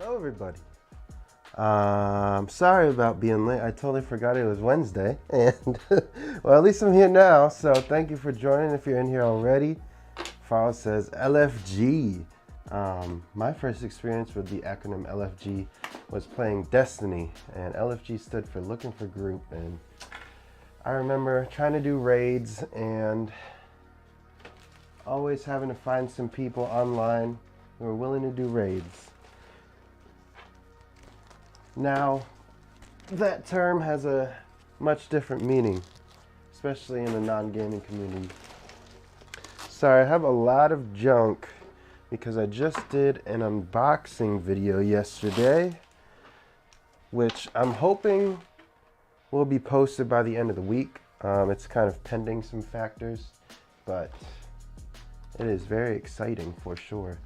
Hello everybody. Sorry about being late. I totally forgot it was Wednesday, and well, at least I'm here now. So thank you for joining. If you're in here already, file says LFG. My first experience with the acronym LFG was playing Destiny, and LFG stood for Looking for Group. And I remember trying to do raids and always having to find some people online who were willing to do raids. Now, that term has a much different meaning, especially in the non-gaming community. Sorry, I have a lot of junk because I just did an unboxing video yesterday, which I'm hoping will be posted by the end of the week. It's kind of pending some factors, but it is very exciting for sure.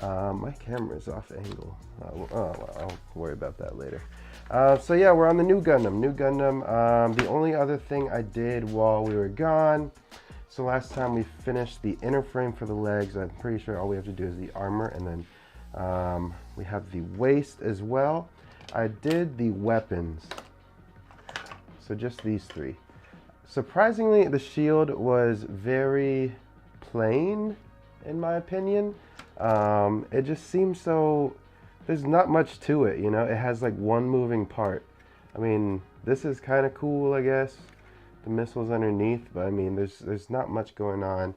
My camera's off angle. I'll worry about that later. So yeah, we're on the new Gundam. The only other thing I did while we were gone, so last time we finished the inner frame for the legs. I'm pretty sure all we have to do is the armor, and then we have the waist as well. I did the weapons, so just these three. Surprisingly, the shield was very plain, in my opinion. It just seems so, there's not much to it, you know. It has like one moving part. I mean, this is kind of cool, I guess, the missiles underneath, but I mean, there's not much going on,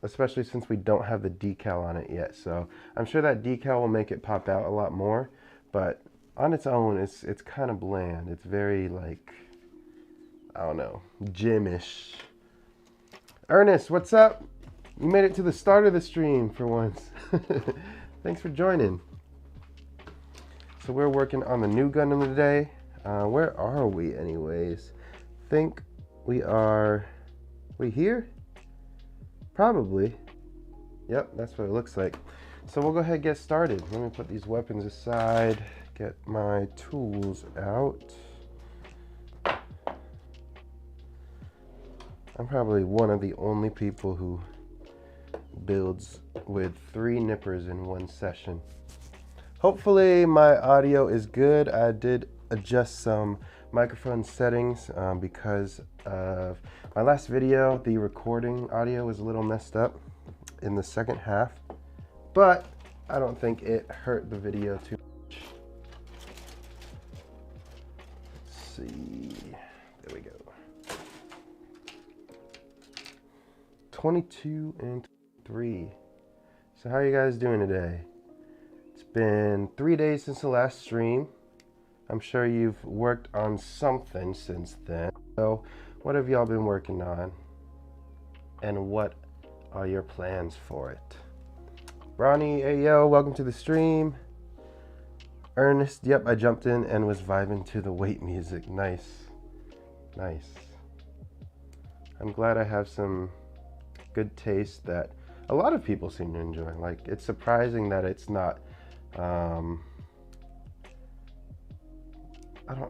especially since we don't have the decal on it yet. So I'm sure that decal will make it pop out a lot more, but on its own, it's kind of bland. It's very, like, I don't know, gym-ish. Ernest, what's up? You made it to the start of the stream for once. Thanks for joining. So we're working on the new Gundam today. Where are we anyways? Think we are, we here? Probably. Yep, that's what it looks like. So we'll go ahead and get started. Let me put these weapons aside, get my tools out. I'm probably one of the only people who builds with 3 nippers in one session. Hopefully my audio is good. I did adjust some microphone settings because of my last video. The recording audio was a little messed up in the second half, but I don't think it hurt the video too much. Let's see, there we go. 22 and 3. So how are you guys doing today? It's been 3 days since the last stream. I'm sure you've worked on something since then. So what have y'all been working on? And what are your plans for it? Ronnie, hey yo, welcome to the stream. Ernest, yep, I jumped in and was vibing to the weight music. Nice. Nice. I'm glad I have some good taste that a lot of people seem to enjoy. Like, it's surprising that it's not,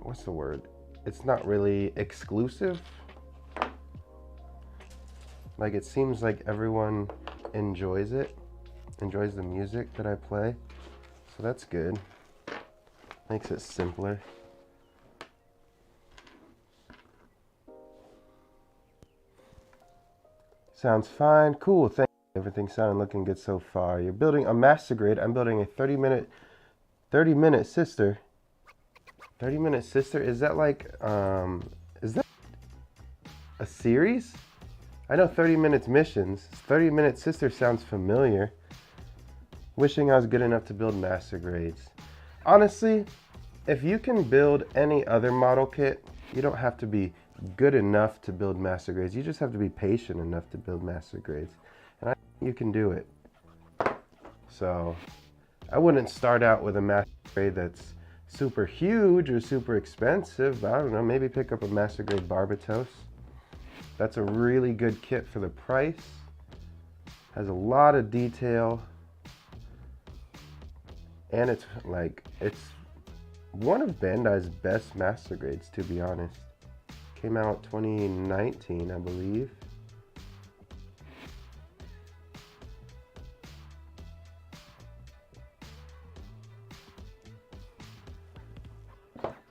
what's the word? It's not really exclusive. Like, it seems like everyone enjoys it, enjoys the music that I play. So that's good. Makes it simpler. Sounds fine. Cool. Thank you. Everything's sounding looking good so far. You're building a master grade. I'm building a 30-minute sister. 30-minute sister? Is that like, is that a series? I know 30 minutes missions. 30-minute sister sounds familiar. Wishing I was good enough to build master grades. Honestly, if you can build any other model kit, you don't have to be good enough to build master grades. You just have to be patient enough to build master grades. And you can do it. So I wouldn't start out with a master grade that's super huge or super expensive. But I don't know, maybe pick up a master grade Barbatos. That's a really good kit for the price. Has a lot of detail. And it's like, it's one of Bandai's best master grades, to be honest. Came out 2019, I believe.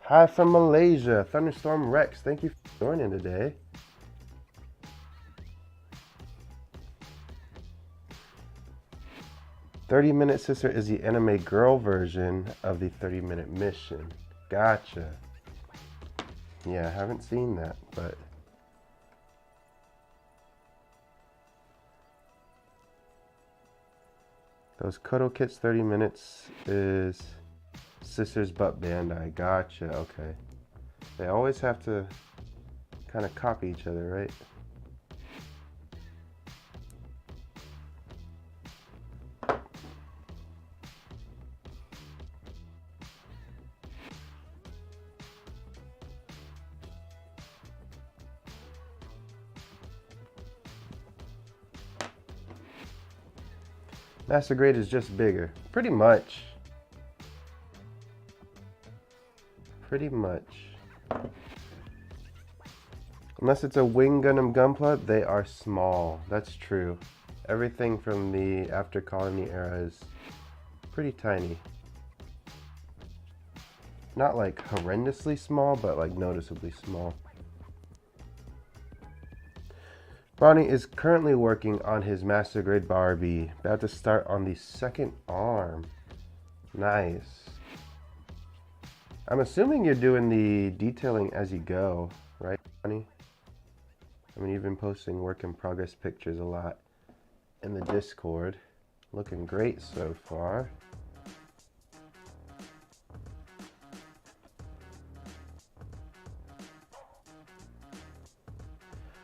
Hi from Malaysia, Thunderstorm Rex. Thank you for joining today. "30-Minute Sister" is the anime girl version of the 30-minute mission. Gotcha. Yeah, I haven't seen that, but those Kodo Kits 30 minutes is Sisters But Bandai. Gotcha, okay. They always have to kind of copy each other, right? Master Grade is just bigger. Pretty much. Pretty much. Unless it's a Wing Gundam Gunpla, they are small. That's true. Everything from the After Colony era is pretty tiny. Not like horrendously small, but like noticeably small. Ronnie is currently working on his Master Grade Barbie. About to start on the second arm. Nice. I'm assuming you're doing the detailing as you go, right, Ronnie? I mean, you've been posting work in progress pictures a lot in the Discord. Looking great so far.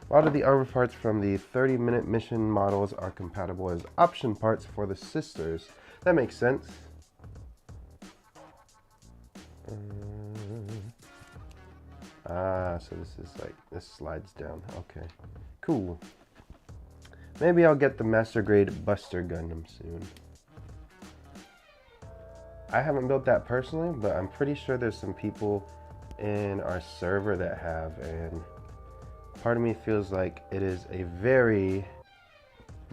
A lot of the armor parts from the 30-minute mission models are compatible as option parts for the sisters. That makes sense. So this is like, this slides down. Okay, cool. Maybe I'll get the Master Grade Buster Gundam soon. I haven't built that personally, but I'm pretty sure there's some people in our server that have, and part of me feels like it is a very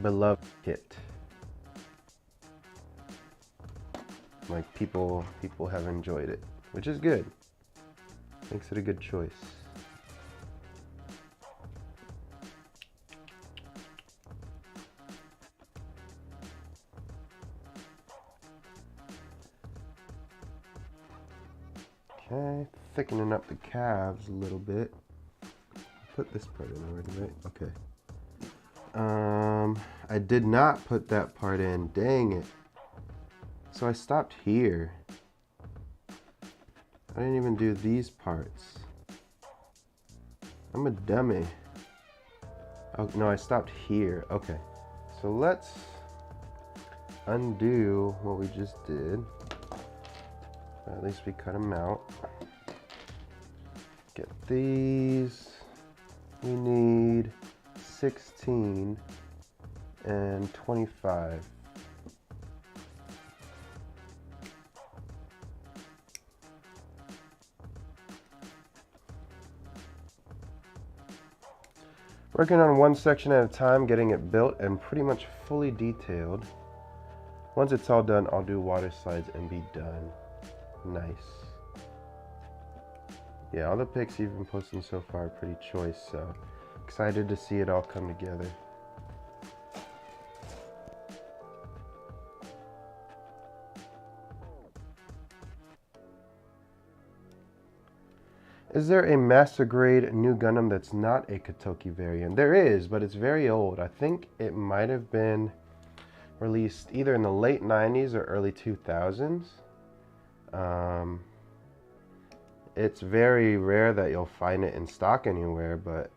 beloved kit. Like people have enjoyed it, which is good. Makes it a good choice. Okay, thickening up the calves a little bit. Put this part in already, right? Okay. I did not put that part in. Dang it. So I stopped here. I didn't even do these parts. I'm a dummy. Oh, no, I stopped here. Okay. So let's undo what we just did. At least we cut them out. Get these. We need 16 and 25. Working on one section at a time, getting it built and pretty much fully detailed. Once it's all done, I'll do water slides and be done. Nice. Yeah, all the pics you've been posting so far are pretty choice, so excited to see it all come together. Is there a Master Grade new Gundam that's not a Kotoki variant? There is, but it's very old. I think it might have been released either in the late 90s or early 2000s. It's very rare that you'll find it in stock anywhere, but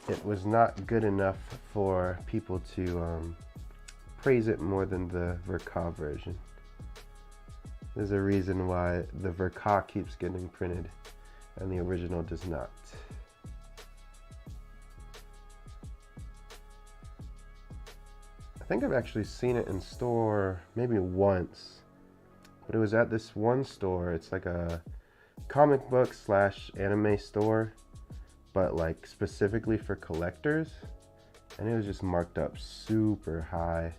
it was not good enough for people to praise it more than the Verka version. There's a reason why the Verka keeps getting printed and the original does not. I think I've actually seen it in store maybe once, but it was at this one store. It's like a comic book slash anime store, but like specifically for collectors, and it was just marked up super high.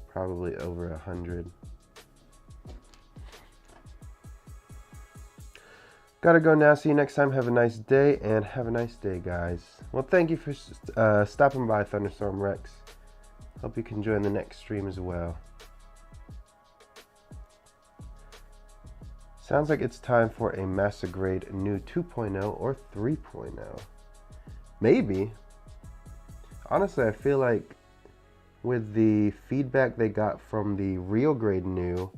Probably over 100. Gotta go now. See you next time. Have a nice day, and have a nice day, guys. Well, thank you for stopping by, Thunderstorm Rex. Hope you can join the next stream as well. Sounds like it's time for a Master Grade new 2.0 or 3.0. Maybe. Honestly, I feel like with the feedback they got from the real grade new,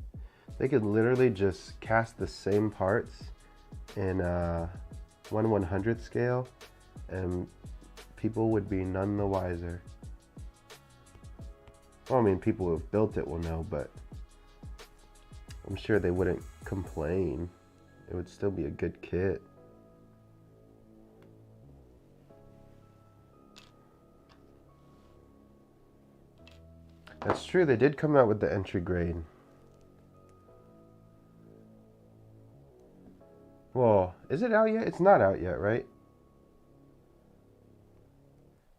they could literally just cast the same parts in 1/100th scale and people would be none the wiser. Well, I mean, people who have built it will know, but I'm sure they wouldn't complain. It would still be a good kit. That's true, they did come out with the entry grade. Well, is it out yet? It's not out yet, right?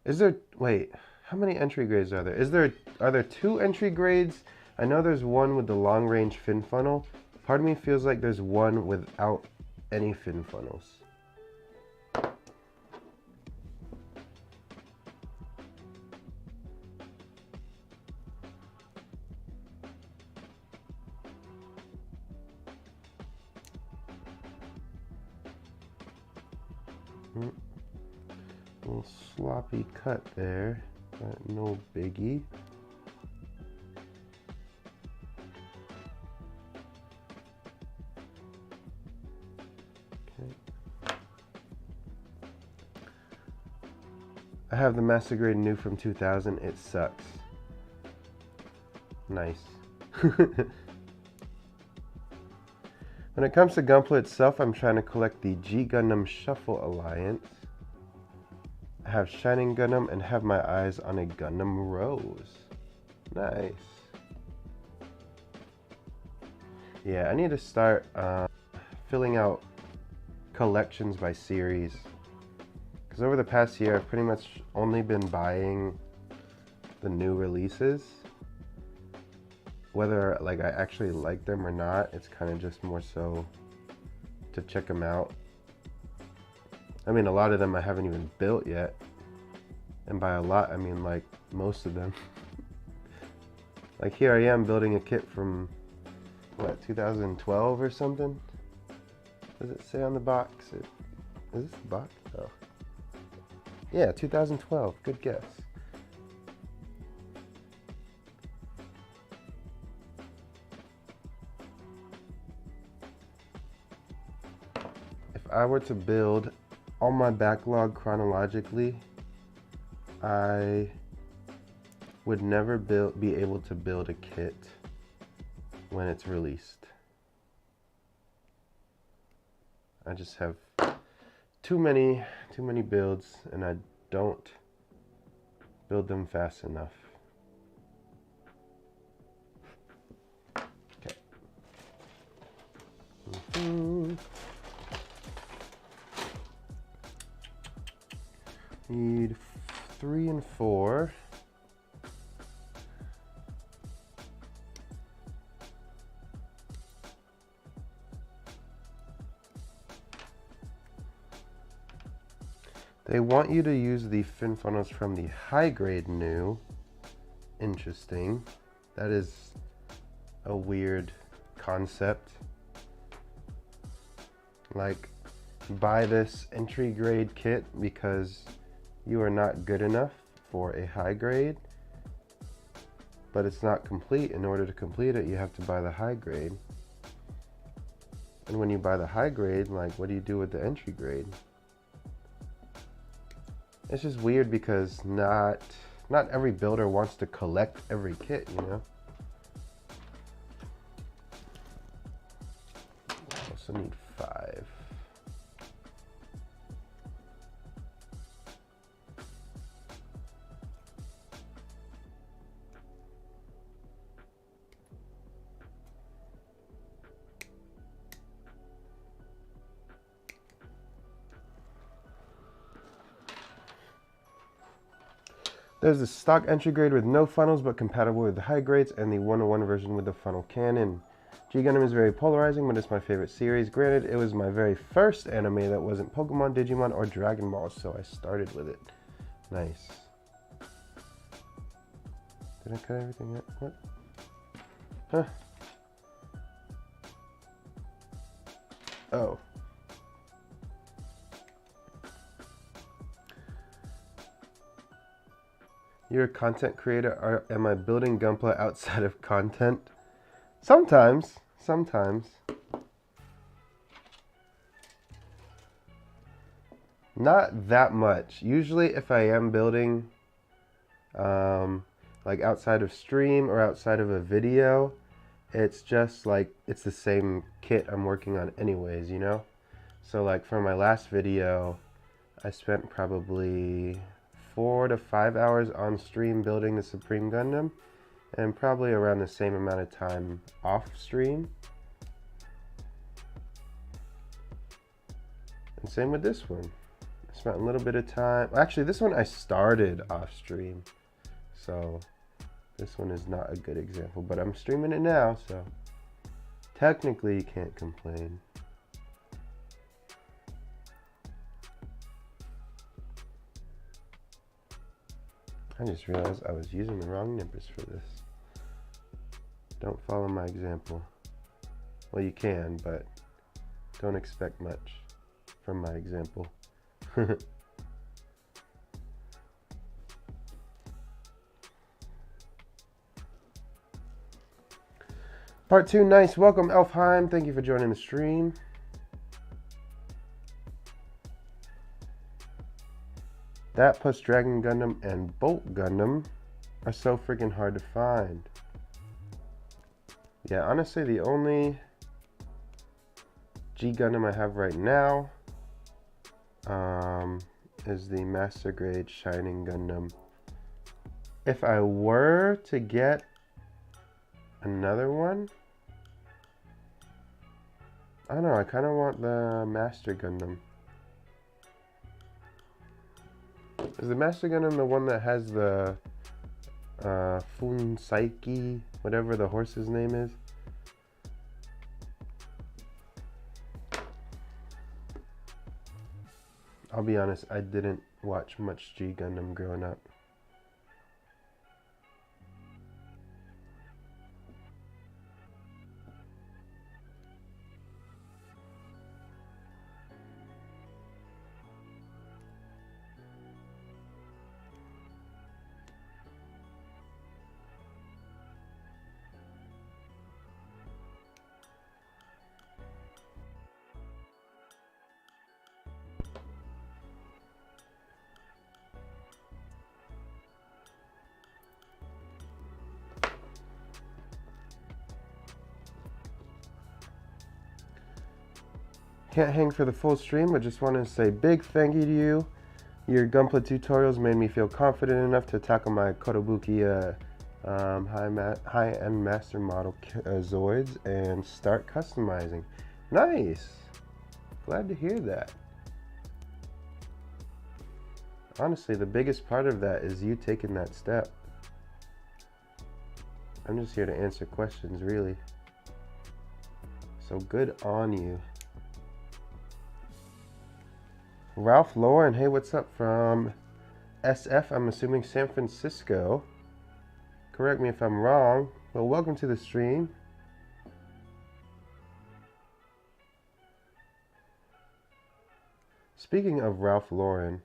Is there, wait, how many entry grades are there? Are there 2 entry grades? I know there's one with the long range fin funnel. Part of me feels like there's one without any fin funnels. A little sloppy cut there, but no biggie. Okay. I have the Master Grade new from 2000. It sucks. Nice. When it comes to Gunpla itself, I'm trying to collect the G Gundam Shuffle Alliance. I have Shining Gundam and have my eyes on a Gundam Rose. Nice. Yeah, I need to start filling out collections by series. Because over the past year, I've pretty much only been buying the new releases. Whether like I actually like them or not, it's kind of just more so to check them out. I mean, a lot of them I haven't even built yet. And by a lot, I mean like most of them. Like here I am building a kit from, what, 2012 or something? Does it say on the box? Is this the box? Oh. Yeah, 2012. Good guess. If I were to build all my backlog chronologically, I would never be able to build a kit when it's released. I just have too many builds, and I don't build them fast enough. Okay. Need 3 and 4. They want you to use the fin funnels from the high grade new. Interesting. That is a weird concept. Like, buy this entry grade kit because you are not good enough for a high grade, but it's not complete. In order to complete it, you have to buy the high grade. And when you buy the high grade, like, what do you do with the entry grade? It's just weird because not every builder wants to collect every kit, you know? I also need 5. There's the stock entry grade with no funnels but compatible with the high grades, and the 101 version with the funnel cannon. G Gundam is very polarizing, but it's my favorite series. Granted, it was my very first anime that wasn't Pokemon, Digimon, or Dragon Ball, so I started with it. Nice. Did I cut everything out? What? Huh. Oh. You're a content creator, or am I building Gunpla outside of content? Sometimes. Not that much. Usually if I am building like outside of stream or outside of a video, it's just like it's the same kit I'm working on anyways, you know? So like for my last video, I spent probably 4 to 5 hours on stream building the Supreme Gundam, and probably around the same amount of time off stream. And same with this one. I spent a little bit of time. Actually, this one I started off stream. So this one is not a good example, but I'm streaming it now, so technically you can't complain. I just realized I was using the wrong nippers for this. Don't follow my example. Well, you can, but don't expect much from my example. Part 2, nice. Welcome, Elfheim. Thank you for joining the stream. That plus Dragon Gundam and Bolt Gundam are so freaking hard to find. Yeah, honestly, the only G Gundam I have right now is the Master Grade Shining Gundam. If I were to get another one, I don't know, I kind of want the Master Gundam. Is the Master Gundam the one that has the Funsaiki, whatever the horse's name is? I'll be honest, I didn't watch much G Gundam growing up. Can't hang for the full stream, but just wanted to say big thank you to you. Your Gunpla tutorials made me feel confident enough to tackle my Kotobuki high-end master model Zoids and start customizing. Nice! Glad to hear that. Honestly, the biggest part of that is you taking that step. I'm just here to answer questions, really. So good on you. Ralph Lauren, hey, what's up from SF? I'm assuming San Francisco. Correct me if I'm wrong. Well, welcome to the stream. Speaking of Ralph Lauren,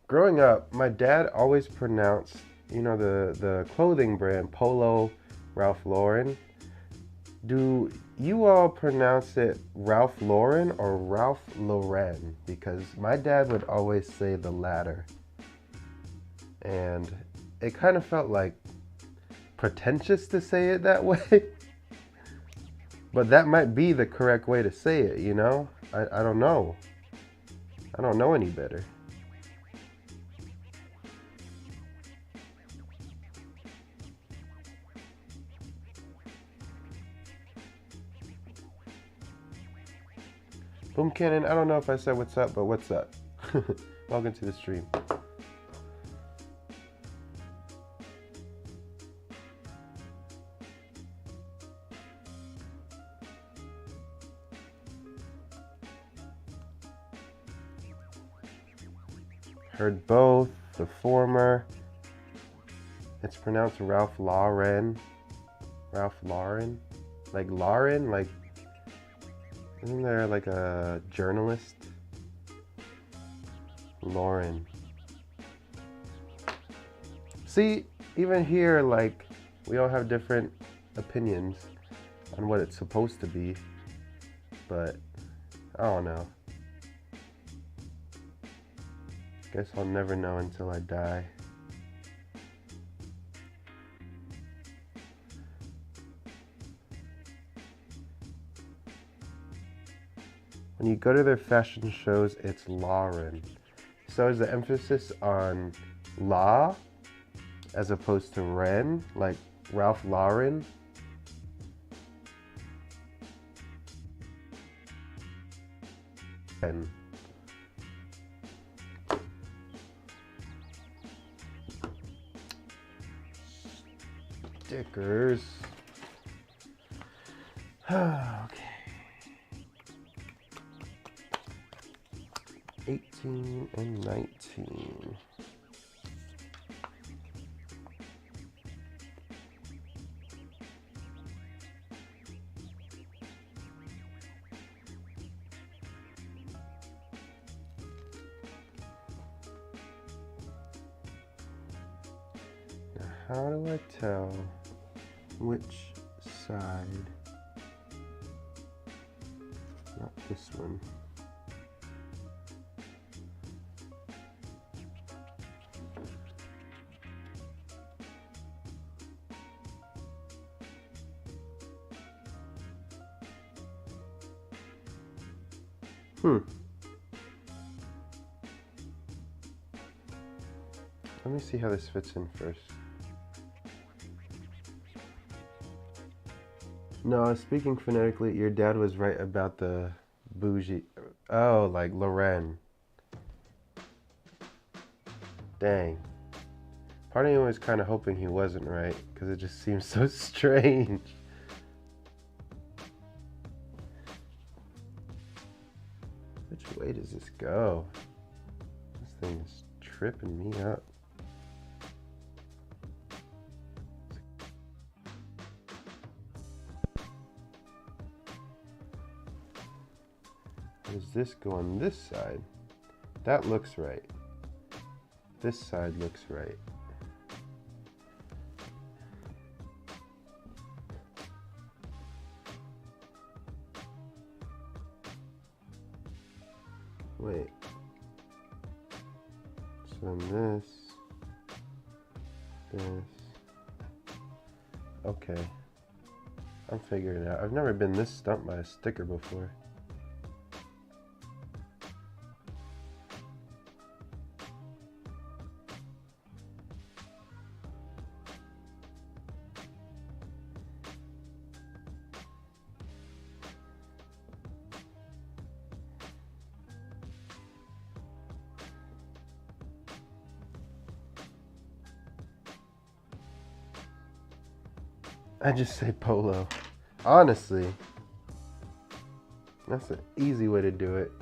growing up, my dad always pronounced, you know, the clothing brand Polo Ralph Lauren. Do you all pronounce it Ralph Lauren or Ralph Lauren? Because my dad would always say the latter. And it kind of felt like pretentious to say it that way. But that might be the correct way to say it, you know? I don't know. I don't know any better. Boom Cannon, I don't know if I said what's up, but what's up? Welcome to the stream. Heard both. The former, it's pronounced Ralph Lauren. Ralph Lauren? Like Lauren? Like, isn't there like a journalist? Lauren. See, even here, like, we all have different opinions on what it's supposed to be, but I don't know. Guess I'll never know until I die. When you go to their fashion shows, it's Lauren. So is the emphasis on La as opposed to Ren, like Ralph Lauren? And stickers. Okay. 18 and 19. Now, how do I tell which side? Not this one. Let me see how this fits in first. No, I was speaking phonetically. Your dad was right about the bougie. Oh, like Loren. Dang. Part of me was kind of hoping he wasn't right, because it just seems so strange. Which way does this go? This thing is tripping me up. Does this go on this side? That looks right. This side looks right. Wait. So then this. Okay. I'm figuring it out. I've never been this stumped by a sticker before. I just say polo. Honestly, that's an easy way to do it.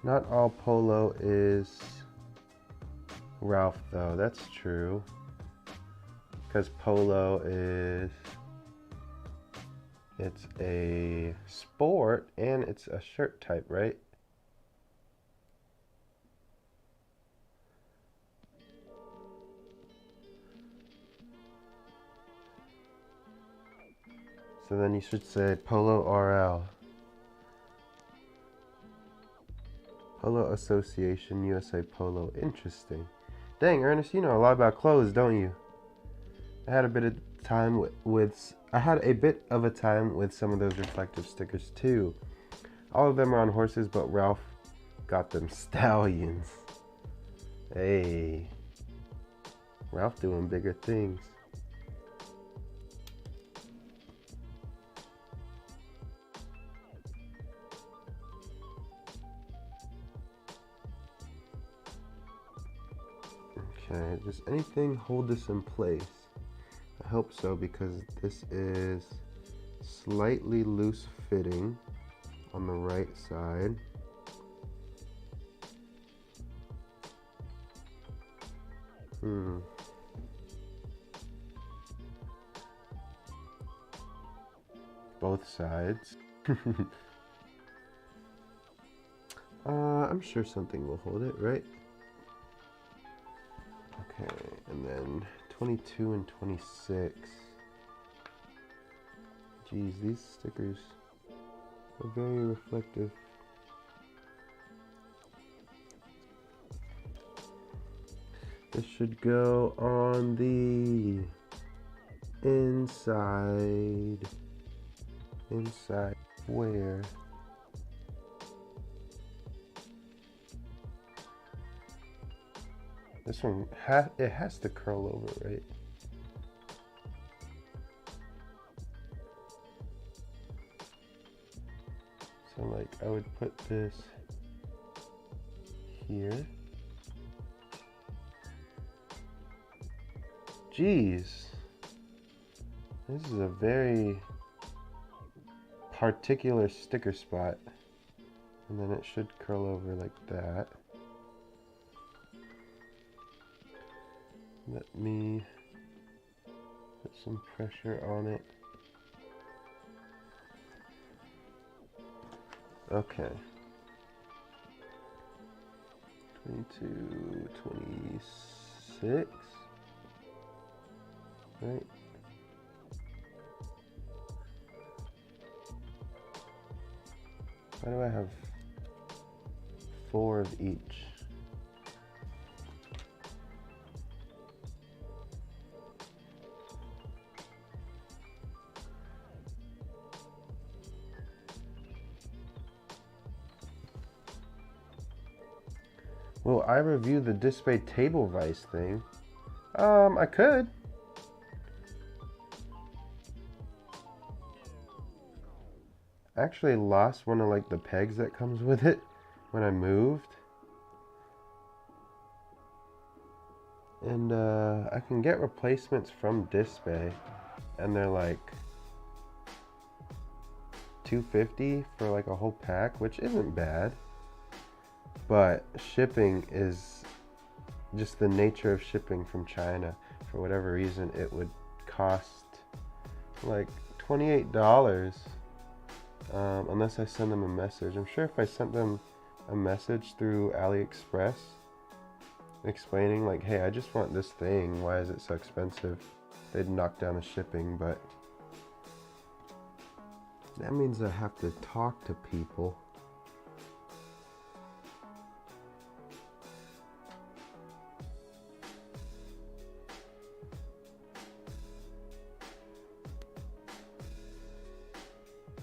Not all polo is Ralph though, that's true. Because polo it's a sport and it's a shirt type, right? So then you should say Polo RL. Polo Association, USA Polo. Interesting. Dang, Ernest, you know a lot about clothes, don't you? I had a bit of time with some of those reflective stickers too. All of them are on horses, but Ralph got them stallions. Hey, Ralph doing bigger things. Okay, does anything hold this in place? I hope so, because this is slightly loose fitting on the right side. Both sides. I'm sure something will hold it, right? Okay, and then 22 and 26. Geez, these stickers are very reflective. This should go on the inside. Inside where? This one, it has to curl over, right? So like I would put this here. Jeez. This is a very particular sticker spot. And then it should curl over like that. Let me put some pressure on it. Okay. 22, 26. Right? Why do I have 4 of each? Will I review the display table vise thing? I could. I actually lost one of like the pegs that comes with it when I moved. And I can get replacements from Display, and they're like $2.50 for like a whole pack, which isn't bad. But shipping is just the nature of shipping from China. For whatever reason, it would cost like $28 unless I send them a message. I'm sure if I sent them a message through AliExpress explaining like, hey, I just want this thing, why is it so expensive, they'd knock down the shipping. But that means I have to talk to people.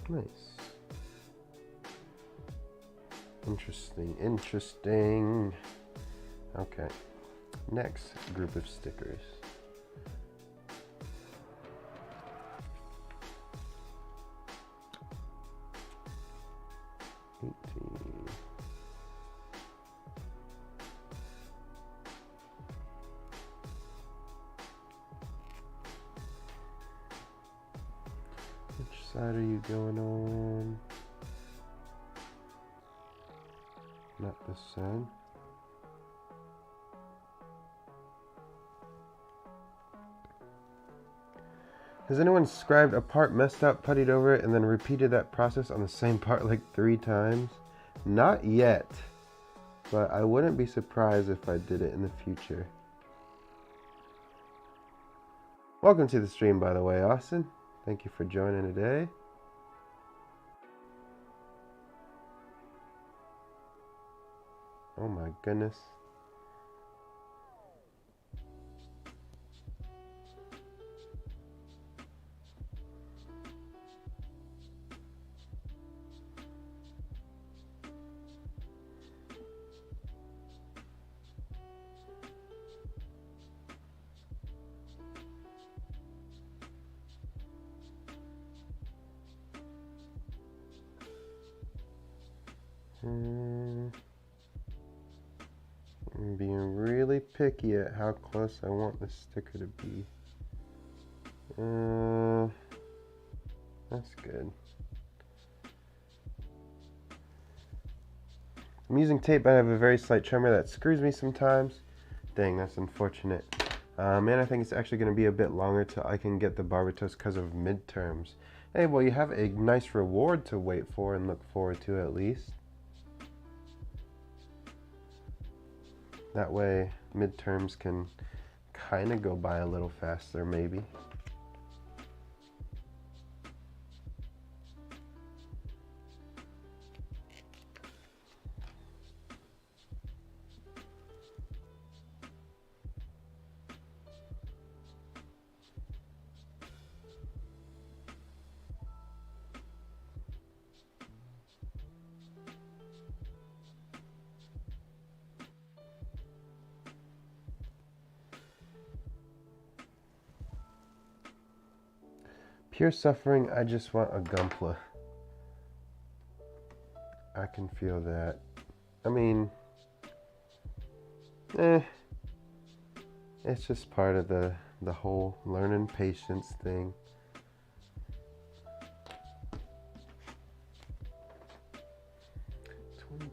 Nice. Interesting, interesting. Okay, next group of stickers. Which side are you going on? Not this side. Has anyone scribed a part, messed up, puttied over it, and then repeated that process on the same part like 3 times? Not yet, but I wouldn't be surprised if I did it in the future. Welcome to the stream, by the way, Austin. Thank you for joining today. Oh my goodness. I'm being really picky at how close I want the sticker to be. That's good. I'm using tape, but I have a very slight tremor that screws me sometimes. Dang, that's unfortunate. And I think it's actually going to be a bit longer till I can get the Barbatos because of midterms. Hey, well, you have a nice reward to wait for and look forward to at least. That way, midterms can kind of go by a little faster, maybe. Pure suffering, I just want a Gunpla. I can feel that. I mean, it's just part of the whole learning patience thing.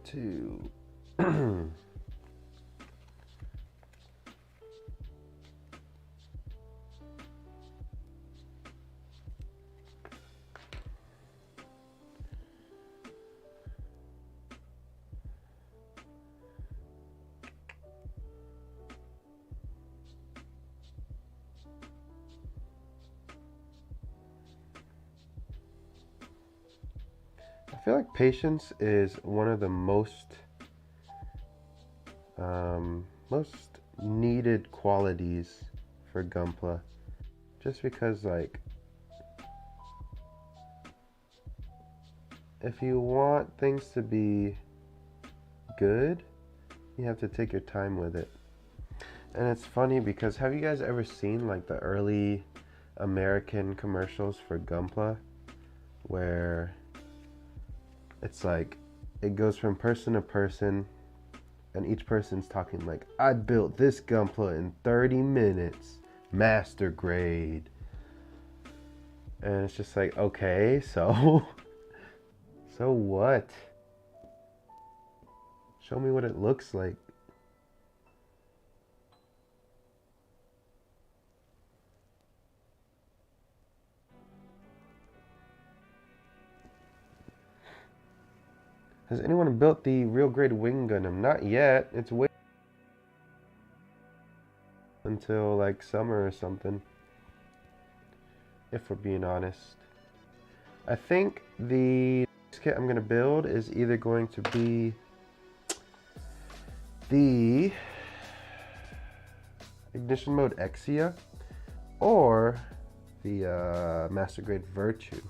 Two. I feel like patience is one of the most needed qualities for Gunpla, just because, like, if you want things to be good, you have to take your time with it. And it's funny because, have you guys ever seen like the early American commercials for Gunpla, where it's like it goes from person to person and each person's talking like, I built this Gunpla in 30 minutes, master grade. And it's just like, okay, so what? Show me what it looks like. Has anyone built the real grade wing Gundam? Not yet. It's way until like summer or something, if we're being honest. I think the kit I'm going to build is either going to be the Ignition Mode Exia or the Master Grade Virtue.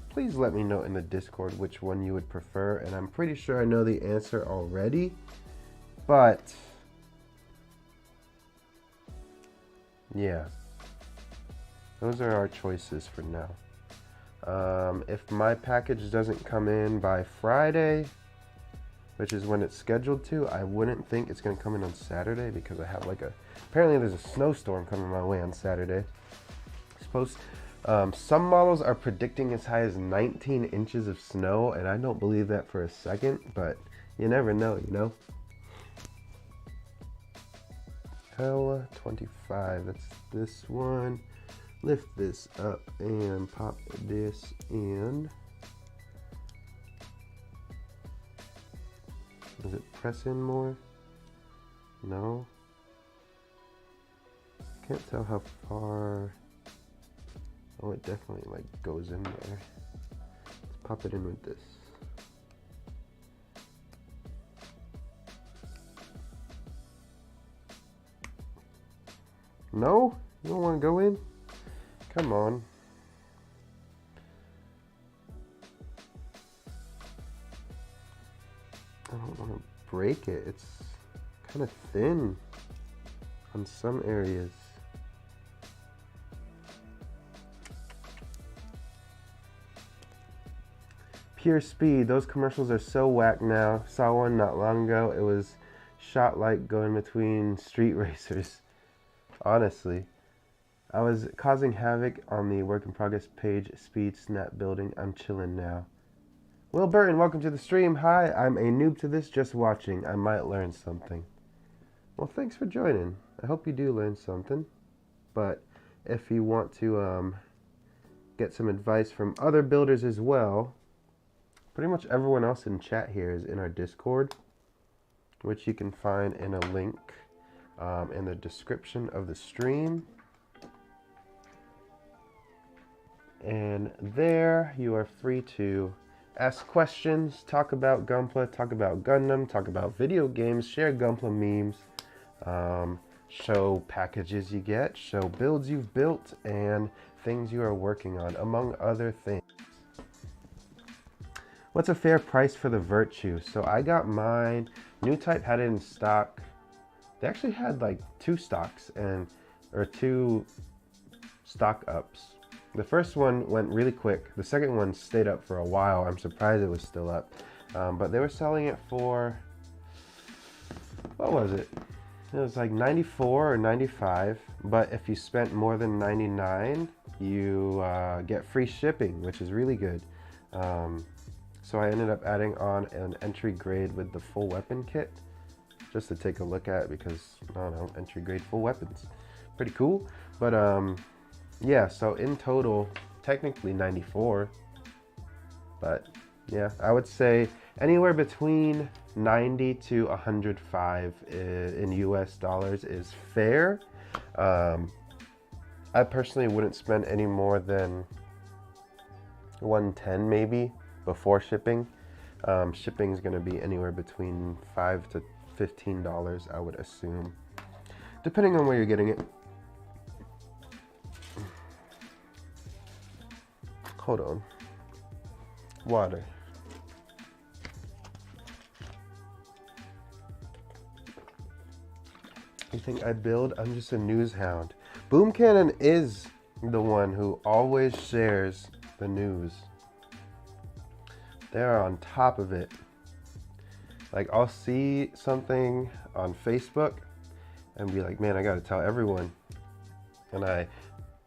Please let me know in the Discord which one you would prefer, and I'm pretty sure I know the answer already, but yeah, those are our choices for now. If my package doesn't come in by Friday, which is when it's scheduled to, I wouldn't think it's going to come in on Saturday because I have like apparently there's a snowstorm coming my way on Saturday. Some models are predicting as high as 19 inches of snow, and I don't believe that for a second, but you never know, you know? Hell 25, that's this one. Lift this up and pop this in. Does it press in more? No. Can't tell how far. Oh, it definitely like goes in there. Let's pop it in with this. No? You don't want to go in? Come on. I don't want to break it. It's kind of thin on some areas. Pure speed. Those commercials are so whack now. Saw one not long ago. It was shot like going between street racers. Honestly, I was causing havoc on the work in progress page speed snap building. I'm chilling now. Will Burton, welcome to the stream. Hi, I'm a noob to this, just watching. I might learn something. Well, thanks for joining. I hope you do learn something. But if you want to get some advice from other builders as well, pretty much everyone else in chat here is in our Discord, which you can find in a link in the description of the stream. And there you are free to ask questions, talk about Gunpla, talk about Gundam, talk about video games, share Gunpla memes, show packages you get, show builds you've built, and things you are working on, among other things. What's a fair price for the Virtue? So I got mine. New Type had it in stock. They actually had like two stocks or two stock ups. The first one went really quick. The second one stayed up for a while. I'm surprised it was still up. But they were selling it for, what was it? It was like 94 or 95. But if you spent more than 99, you get free shipping, which is really good. So I ended up adding on an entry grade with the full weapon kit, just to take a look at, because, I don't know, entry grade full weapons. Pretty cool. But yeah, so in total, technically 94. But yeah, I would say anywhere between 90 to 105 in US dollars is fair. I personally wouldn't spend any more than 110 maybe before shipping. Shipping is going to be anywhere between $5 to $15, I would assume, depending on where you're getting it. Hold on. Water. You think I build? I'm just a news hound. Boom Cannon is the one who always shares the news. They're on top of it. Like, I'll see something on Facebook and be like, man, I gotta tell everyone. And I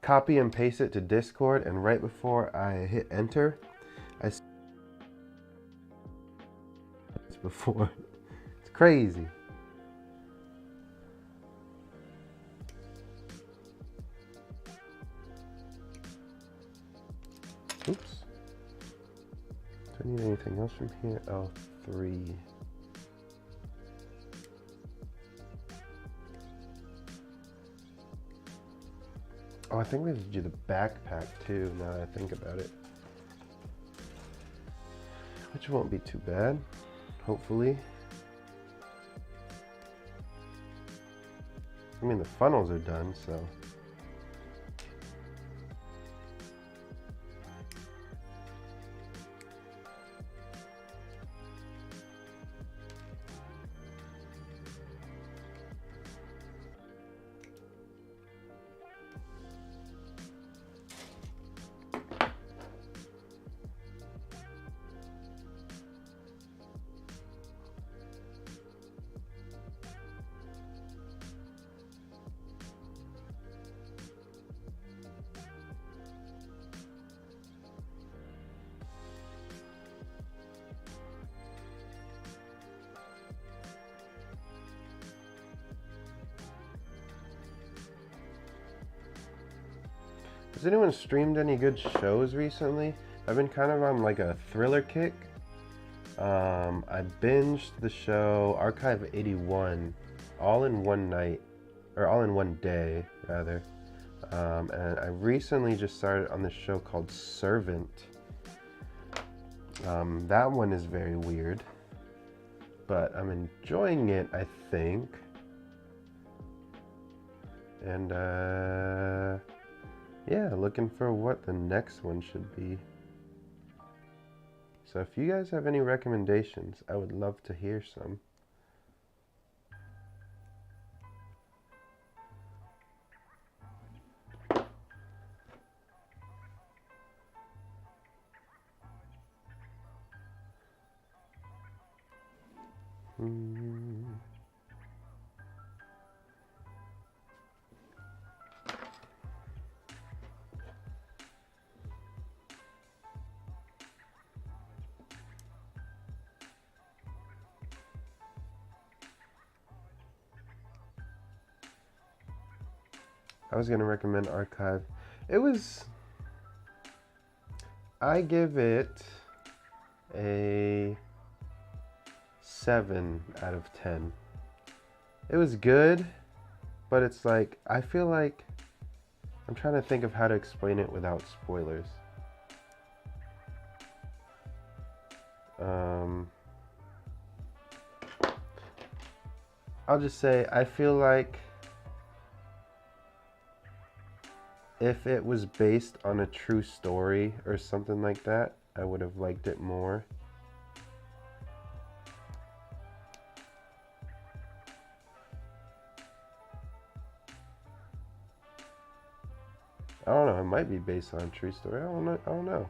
copy and paste it to Discord, and right before I hit enter, I see it's before. It's crazy. Oops. Do I need anything else from here? Oh, 3. Oh, I think we have to do the backpack too, now that I think about it. Which won't be too bad, hopefully. I mean, the funnels are done, so. Has anyone streamed any good shows recently? I've been kind of on like a thriller kick. I binged the show Archive 81 all in one night, or all in one day rather. And I recently just started on this show called Servant. That one is very weird, but I'm enjoying it, I think. And yeah, looking for what the next one should be. So if you guys have any recommendations, I would love to hear some. I was gonna recommend Archive. I give it a 7 out of 10. It was good, but it's like, I feel like, I'm trying to think of how to explain it without spoilers. I'll just say, I feel like if it was based on a true story or something like that, I would have liked it more. I don't know, it might be based on a true story. I don't know.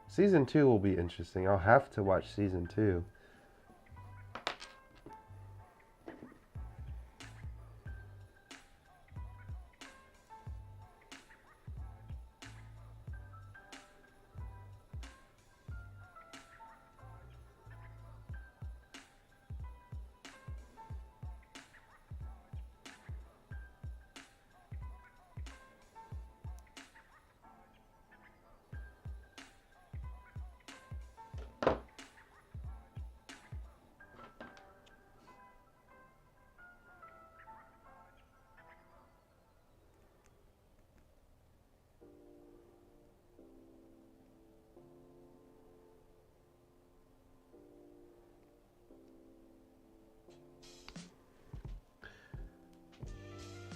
Season 2 will be interesting. I'll have to watch season 2.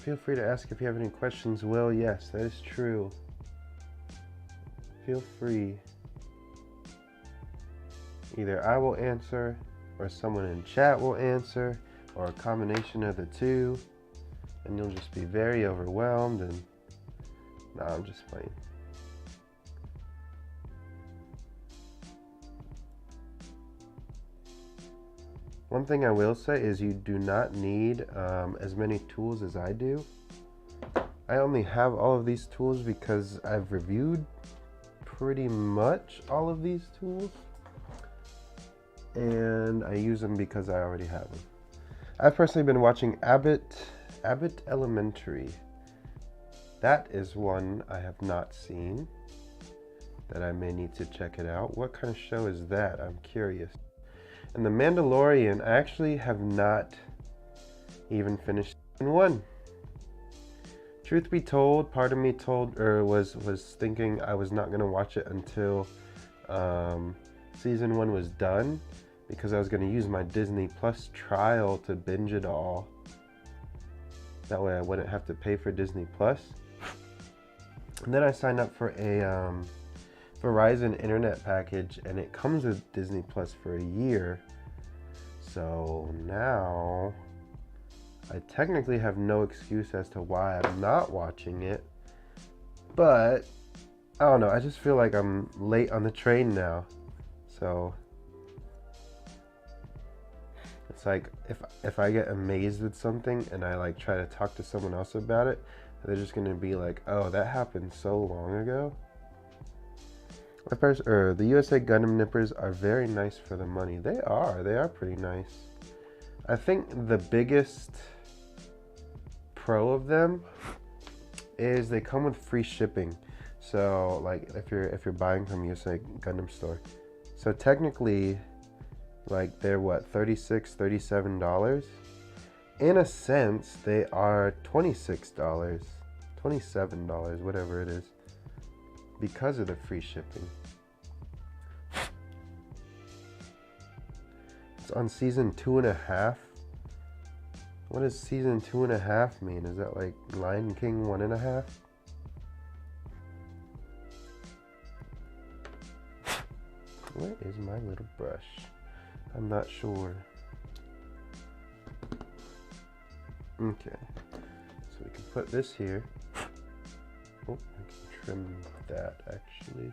Feel free to ask if you have any questions. Will, yes, that is true. Feel free. Either I will answer, or someone in chat will answer, or a combination of the two, and you'll just be very overwhelmed. And no, I'm just playing. One thing I will say is you do not need as many tools as I do. I only have all of these tools because I've reviewed pretty much all of these tools, and I use them because I already have them. I've personally been watching Abbott Elementary. That is one I have not seen that I may need to check it out. What kind of show is that? I'm curious. And The Mandalorian, I actually have not even finished season 1. Truth be told, part of me was thinking I was not gonna watch it until season 1 was done, because I was gonna use my Disney Plus trial to binge it all. That way I wouldn't have to pay for Disney Plus. And then I signed up for a Verizon internet package, and it comes with Disney Plus for a year. So now I technically have no excuse as to why I'm not watching it, but I don't know, I just feel like I'm late on the train now. So it's like if I get amazed with something and I like try to talk to someone else about it, they're just gonna be like, oh, that happened so long ago. The USA Gundam nippers are very nice for the money. They are pretty nice. I think the biggest pro of them is they come with free shipping. So like if you're buying from USA Gundam store. So technically, like they're what, $36, $37? In a sense, they are $26, $27, whatever it is, because of the free shipping. It's on season 2.5. What does season 2.5 mean? Is that like Lion King 1.5? Where is my little brush? I'm not sure. Okay, so we can put this here. Oh, I can trim that actually.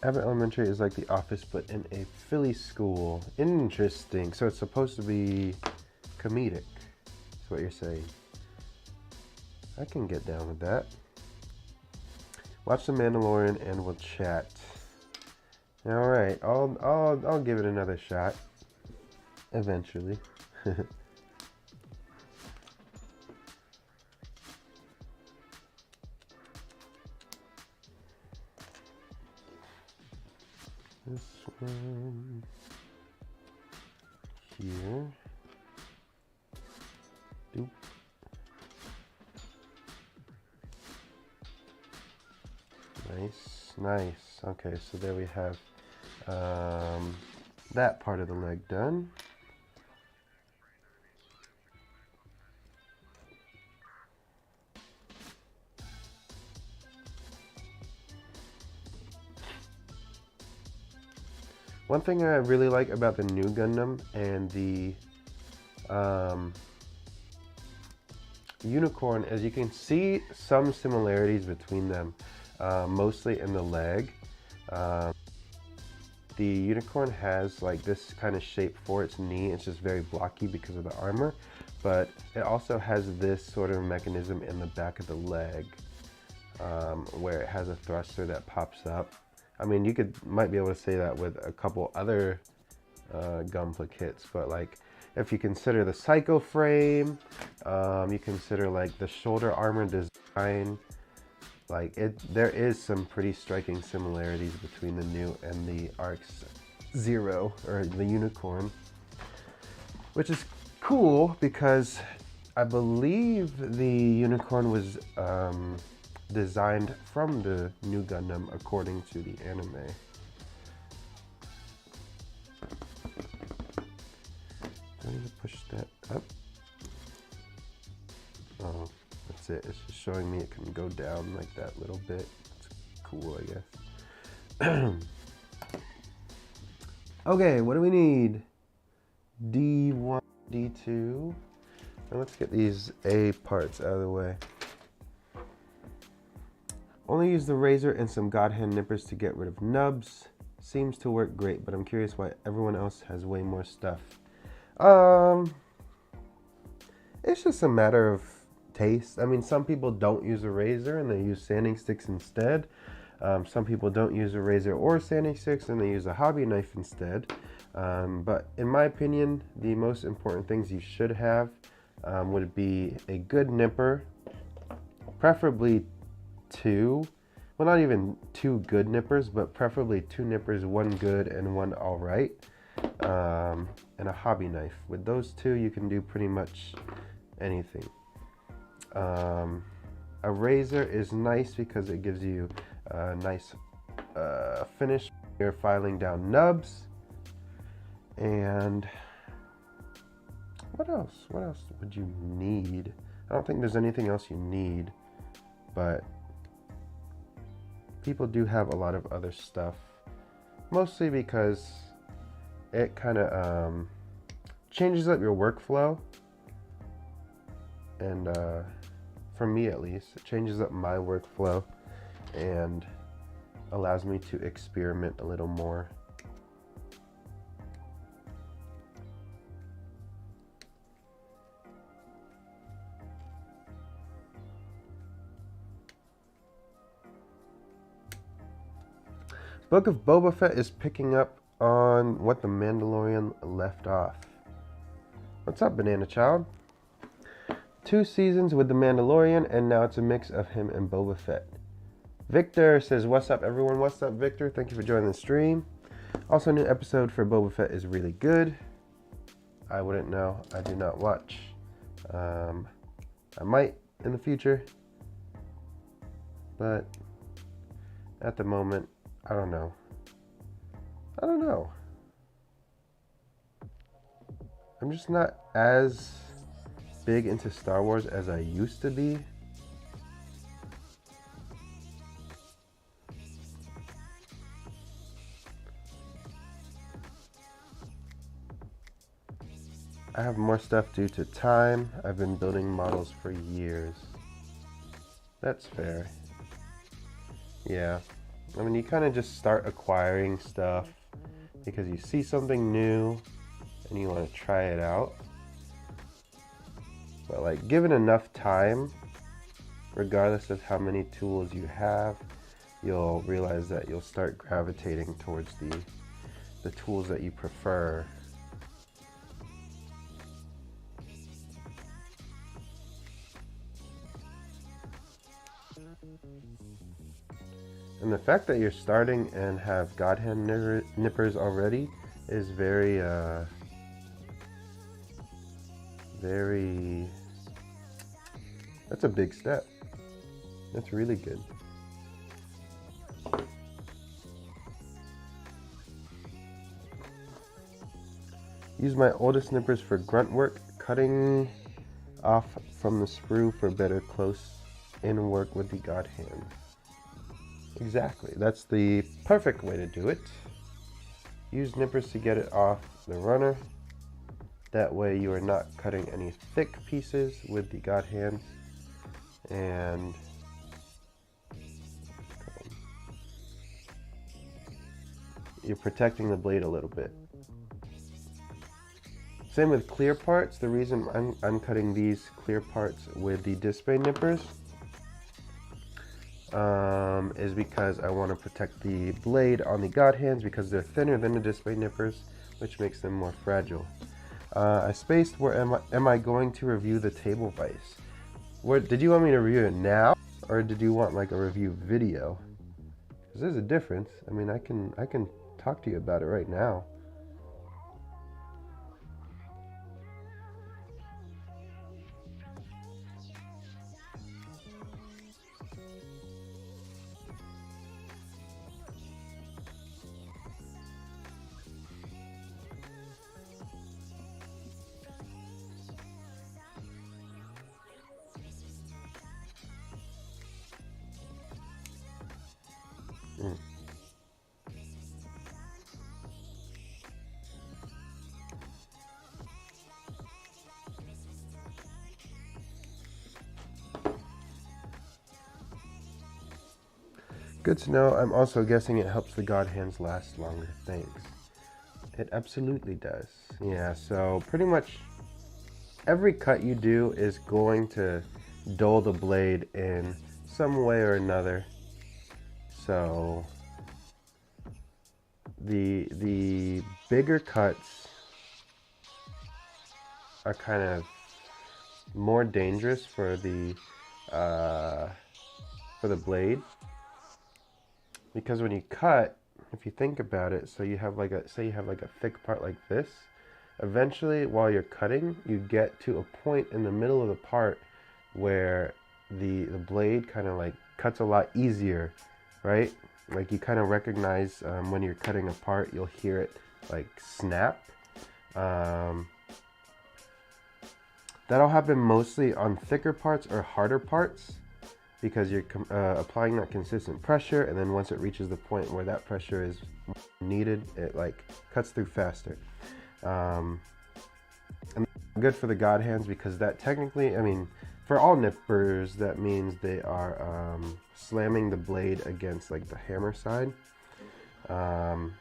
Abbott Elementary is like the office, but in a Philly school. Interesting. So it's supposed to be comedic, is what you're saying. I can get down with that. Watch The Mandalorian and we'll chat. All right, I'll give it another shot eventually. This one here. Doop. Nice, nice. Okay, so there we have that part of the leg done. One thing I really like about the new Gundam and the Unicorn is you can see some similarities between them, mostly in the leg. The Unicorn has like this kind of shape for its knee. It's just very blocky because of the armor, but it also has this sort of mechanism in the back of the leg where it has a thruster that pops up. I mean, you might be able to say that with a couple other Gunpla kits, but like if you consider the Psycho frame, you consider like the shoulder armor design, like there is some pretty striking similarities between the new and the RX Zero, or the Unicorn, which is cool because I believe the Unicorn was designed from the new Gundam according to the anime. Do I need to push that up? Oh, that's it. It's just showing me it can go down like that little bit. It's cool, I guess. Okay, what do we need? D1, D2. And let's get these A parts out of the way. Only use the razor and some God hand nippers to get rid of nubs. Seems to work great, but I'm curious why everyone else has way more stuff. It's just a matter of taste. I mean, some people don't use a razor and they use sanding sticks instead. Some people don't use a razor or sanding sticks and they use a hobby knife instead. But in my opinion, the most important things you should have would be a good nipper, preferably two. Well, not even two good nippers, but preferably two nippers, one good and one all right, and a hobby knife. With those two, you can do pretty much anything. A razor is nice because it gives you a nice finish when you're filing down nubs. And what else? What else would you need? I don't think there's anything else you need, but people do have a lot of other stuff, mostly because it kind of changes up your workflow, and for me at least, it changes up my workflow and allows me to experiment a little more. Book of Boba Fett is picking up on what the Mandalorian left off. What's up, Banana Child? 2 seasons with the Mandalorian, and now it's a mix of him and Boba Fett. Victor says, what's up, everyone? What's up, Victor? Thank you for joining the stream. Also, a new episode for Boba Fett is really good. I wouldn't know. I do not watch. I might in the future, but at the moment, I don't know. I don't know. I'm just not as big into Star Wars as I used to be. I have more stuff due to time. I've been building models for years. That's fair. Yeah. I mean, you kind of just start acquiring stuff because you see something new and you want to try it out. But like, given enough time, regardless of how many tools you have, you'll realize that you'll start gravitating towards the tools that you prefer. And the fact that you're starting and have God hand nippers already is very, that's a big step. That's really good. Use my oldest nippers for grunt work, cutting off from the sprue for better close-in work with the God hand. Exactly, that's the perfect way to do it. Use nippers to get it off the runner. That way you are not cutting any thick pieces with the God hand. And you're protecting the blade a little bit. Same with clear parts. The reason I'm cutting these clear parts with the display nippers is because I want to protect the blade on the God hands because they're thinner than the display nippers, which makes them more fragile. I spaced where am I going to review the table vise? Did you want me to review it now, or did you want like a review video? Because there's a difference. I mean, I can talk to you about it right now. Good to know. I'm also guessing it helps the God hands last longer. Thanks. It absolutely does. Yeah, so pretty much every cut you do is going to dull the blade in some way or another. So the bigger cuts are kind of more dangerous for the blade, because when you cut, if you think about it, so you have like say you have like a thick part like this, eventually while you're cutting, you get to a point in the middle of the part where the blade kind of like cuts a lot easier, right? Like you kind of recognize when you're cutting a part, you'll hear it like snap. That'll happen mostly on thicker parts or harder parts, because you're applying that consistent pressure, and then once it reaches the point where that pressure is needed, it like cuts through faster. And good for the God hands, because that technically, I mean, for all nippers, that means they are slamming the blade against like the hammer side. And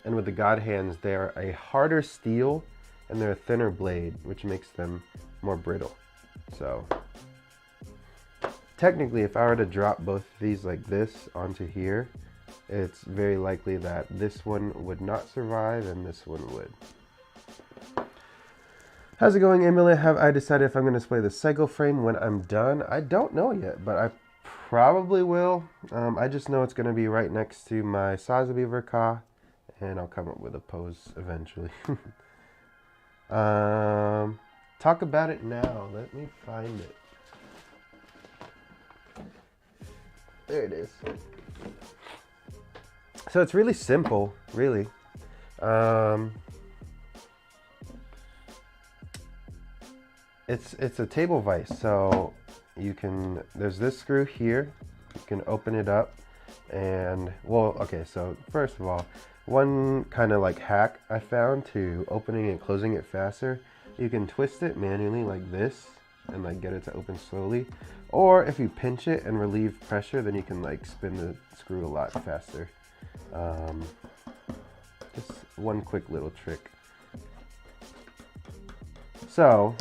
with the God hands, they're a harder steel and they're a thinner blade, which makes them more brittle. So technically, if I were to drop both of these like this onto here, it's very likely that this one would not survive and this one would. How's it going, Emily? Have I decided if I'm going to display the cycle frame when I'm done? I don't know yet, but I probably will. I just know it's going to be right next to my Sazabi Verka, and I'll come up with a pose eventually. Talk about it now. Let me find it. There it is. So it's really simple, really. It's a table vise, so you can, there's this screw here, you can open it up, and well, okay, so first of all, one kind of like hack I found to opening and closing it faster, you can twist it manually like this, and like get it to open slowly. Or if you pinch it and relieve pressure, then you can like spin the screw a lot faster. Just one quick little trick. So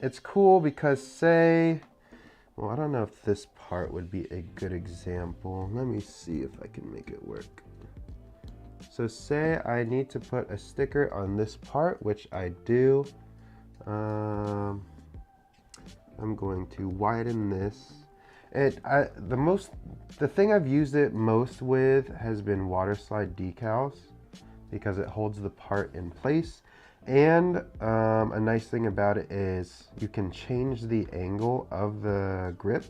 it's cool because say, well, I don't know if this part would be a good example. Let me see if I can make it work. So say I need to put a sticker on this part, which I do. I'm going to widen this. The thing I've used it most with has been water slide decals because it holds the part in place. And a nice thing about it is you can change the angle of the grip.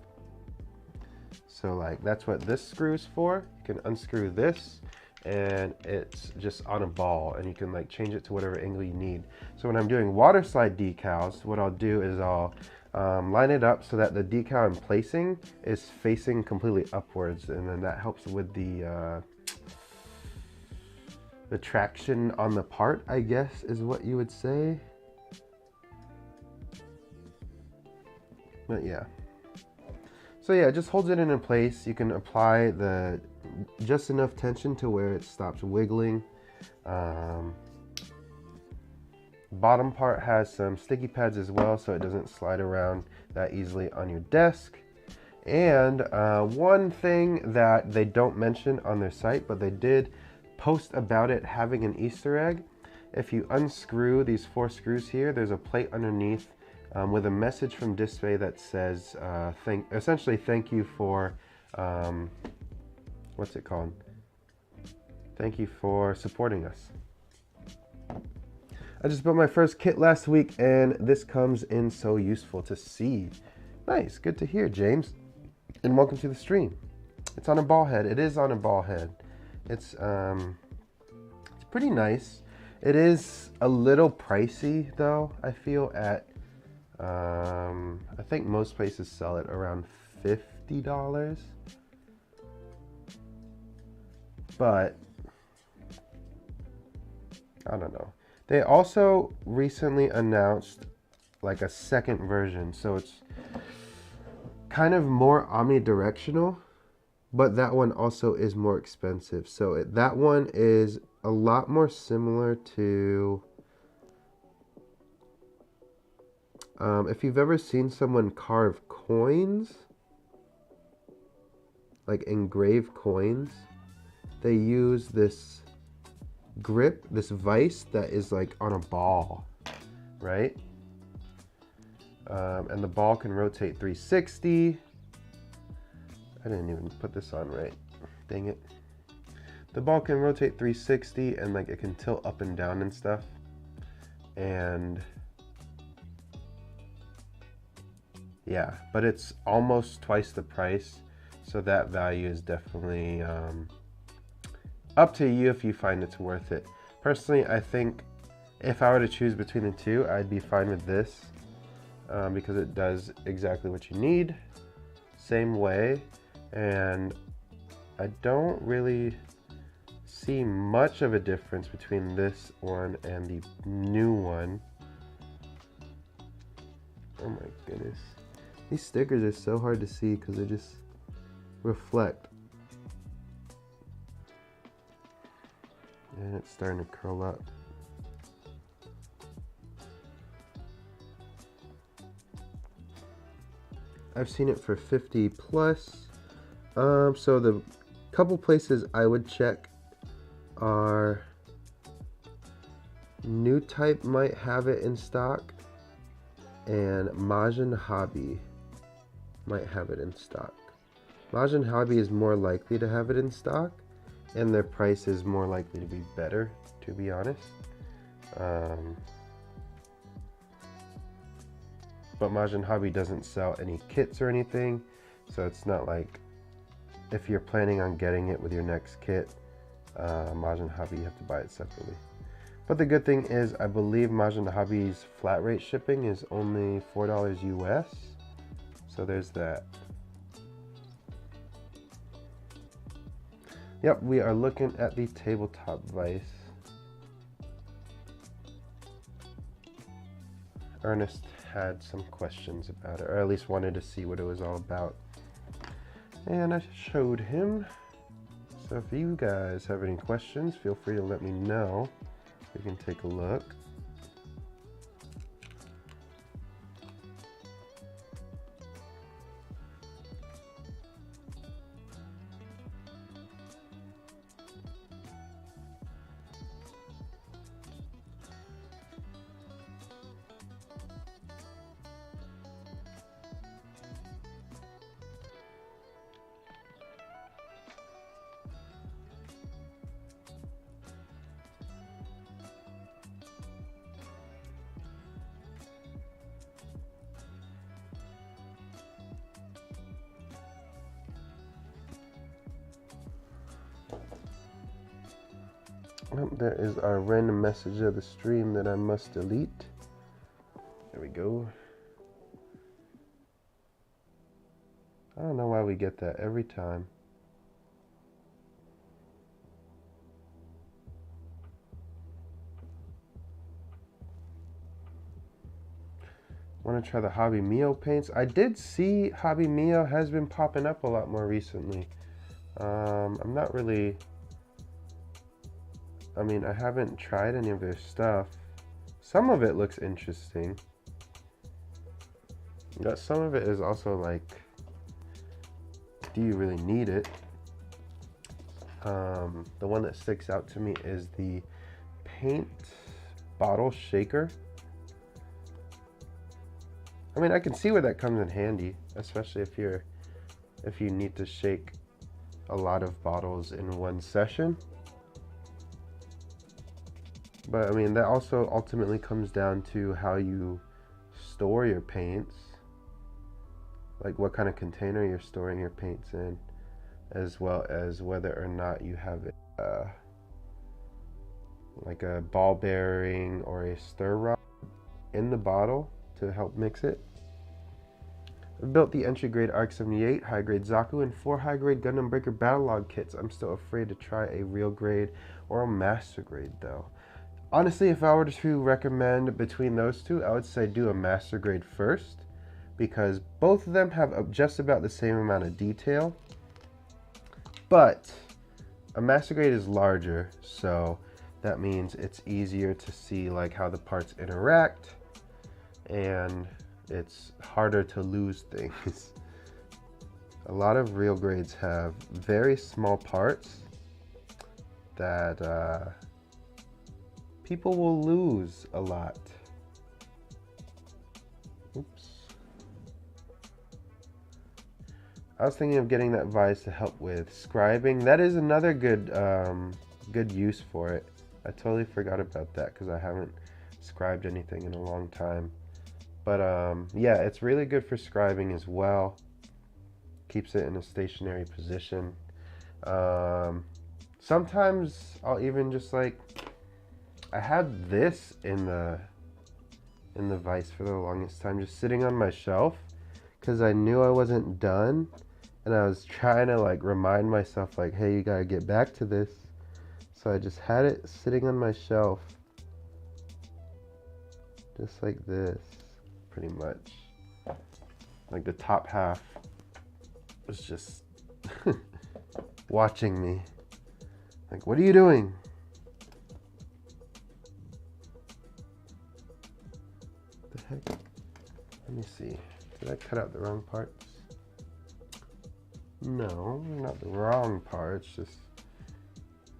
So like that's what this screw is for. You can unscrew this and it's just on a ball and you can like change it to whatever angle you need. So when I'm doing water slide decals, what I'll do is I'll line it up so that the decal I'm placing is facing completely upwards, and then that helps with the traction on the part, I guess is what you would say. But yeah. So yeah, it just holds it in place. You can apply the just enough tension to where it stops wiggling. Bottom part has some sticky pads as well, so it doesn't slide around that easily on your desk. And one thing that they don't mention on their site, but they did post about it having an Easter egg. If you unscrew these 4 screws here, there's a plate underneath with a message from Display that says essentially thank you for what's it called? Thank you for supporting us. I just built my first kit last week and this comes in so useful to see. Nice, good to hear, James. And welcome to the stream. It's on a ball head. It is on a ball head. It's pretty nice. It is a little pricey though, I feel at, I think most places sell it around $50. But, I don't know. They also recently announced like a second version. So it's kind of more omnidirectional, but that one also is more expensive. So that one is a lot more similar to, if you've ever seen someone carve coins, like engrave coins, they use this grip, this vise that is like on a ball, right? And the ball can rotate 360. I didn't even put this on right. Dang it. The ball can rotate 360 and like it can tilt up and down and stuff. And yeah, but it's almost twice the price. So that value is definitely up to you if you find it's worth it. Personally, I think if I were to choose between the two, I'd be fine with this because it does exactly what you need, same way, and I don't really see much of a difference between this one and the new one. Oh my goodness. These stickers are so hard to see because they just reflect. And it's starting to curl up. I've seen it for 50 plus. So the couple places I would check are New Type might have it in stock, and Majin Hobby might have it in stock. Majin Hobby is more likely to have it in stock, and their price is more likely to be better, to be honest. But Majin Hobby doesn't sell any kits or anything, so it's not like if you're planning on getting it with your next kit, Majin Hobby, you have to buy it separately. But the good thing is, I believe Majin Hobby's flat rate shipping is only $4 US, so there's that. Yep, we are looking at the tabletop vise. Ernest had some questions about it, or at least wanted to see what it was all about. And I showed him. So if you guys have any questions, feel free to let me know. We can take a look. Oh, there is our random message of the stream that I must delete. There we go. I don't know why we get that every time. Want to try the Hobby Mio paints? I did see Hobby Mio has been popping up a lot more recently. I'm not really... I mean, I haven't tried any of their stuff. Some of it looks interesting. But some of it is also like, do you really need it? The one that sticks out to me is the paint bottle shaker. I mean, I can see where that comes in handy, especially if you need to shake a lot of bottles in one session. But I mean, that also ultimately comes down to how you store your paints, like what kind of container you're storing your paints in, as well as whether or not you have like a ball bearing or a stir rod in the bottle to help mix it. I've built the entry grade ARC 78, high grade Zaku, and 4 high grade Gundam Breaker battle log kits. I'm still afraid to try a real grade or a master grade though. Honestly, if I were to recommend between those two, I would say do a master grade first, because both of them have just about the same amount of detail, but a master grade is larger, so that means it's easier to see like how the parts interact, and it's harder to lose things. A lot of real grades have very small parts that people will lose a lot. Oops. I was thinking of getting that vise to help with scribing. That is another good use for it. I totally forgot about that because I haven't scribed anything in a long time. But yeah, it's really good for scribing as well. Keeps it in a stationary position. Sometimes I'll even just like, I had this in the vise for the longest time, just sitting on my shelf, because I knew I wasn't done, and I was trying to like remind myself like, hey, you gotta get back to this. So I just had it sitting on my shelf, just like this, pretty much. Like the top half was just watching me. Like, what are you doing? What the heck? Let me see. Did I cut out the wrong parts? No, not the wrong parts, just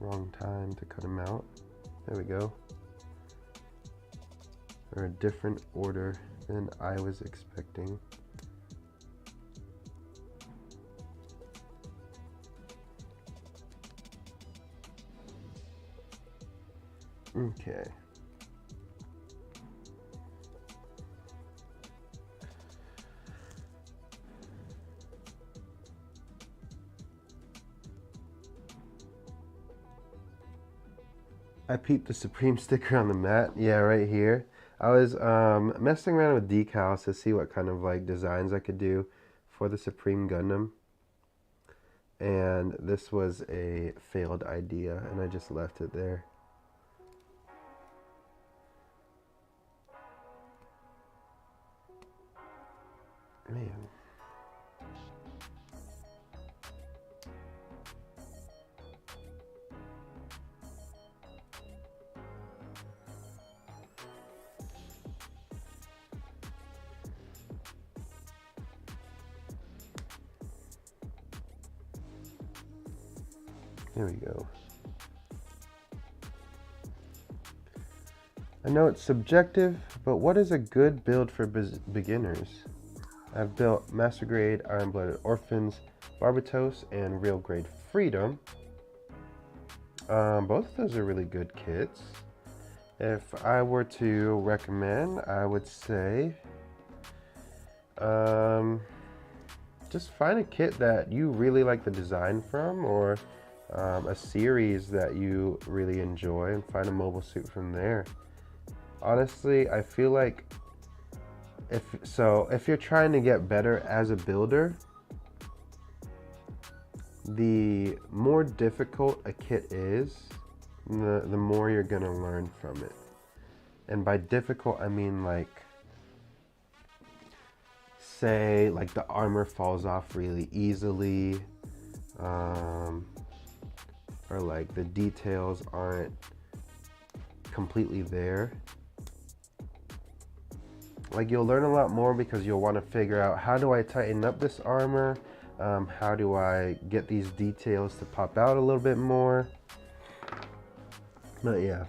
wrong time to cut them out. There we go. Or a different order than I was expecting. Okay. I peeped the Supreme sticker on the mat. Yeah, right here. I was messing around with decals to see what kind of like designs I could do for the Supreme Gundam. And this was a failed idea, and I just left it there. Man. There we go. I know it's subjective, but what is a good build for beginners? I've built Master Grade, Iron-Blooded Orphans, Barbatos, and Real Grade Freedom. Both of those are really good kits. If I were to recommend, I would say just find a kit that you really like the design from, or a series that you really enjoy, and find a mobile suit from there. Honestly, I feel like if you're trying to get better as a builder, the more difficult a kit is, the more you're gonna learn from it. And by difficult, I mean like, say like the armor falls off really easily, or like the details aren't completely there. Like, you'll learn a lot more because you'll want to figure out, how do I tighten up this armor? How do I get these details to pop out a little bit more? But yeah.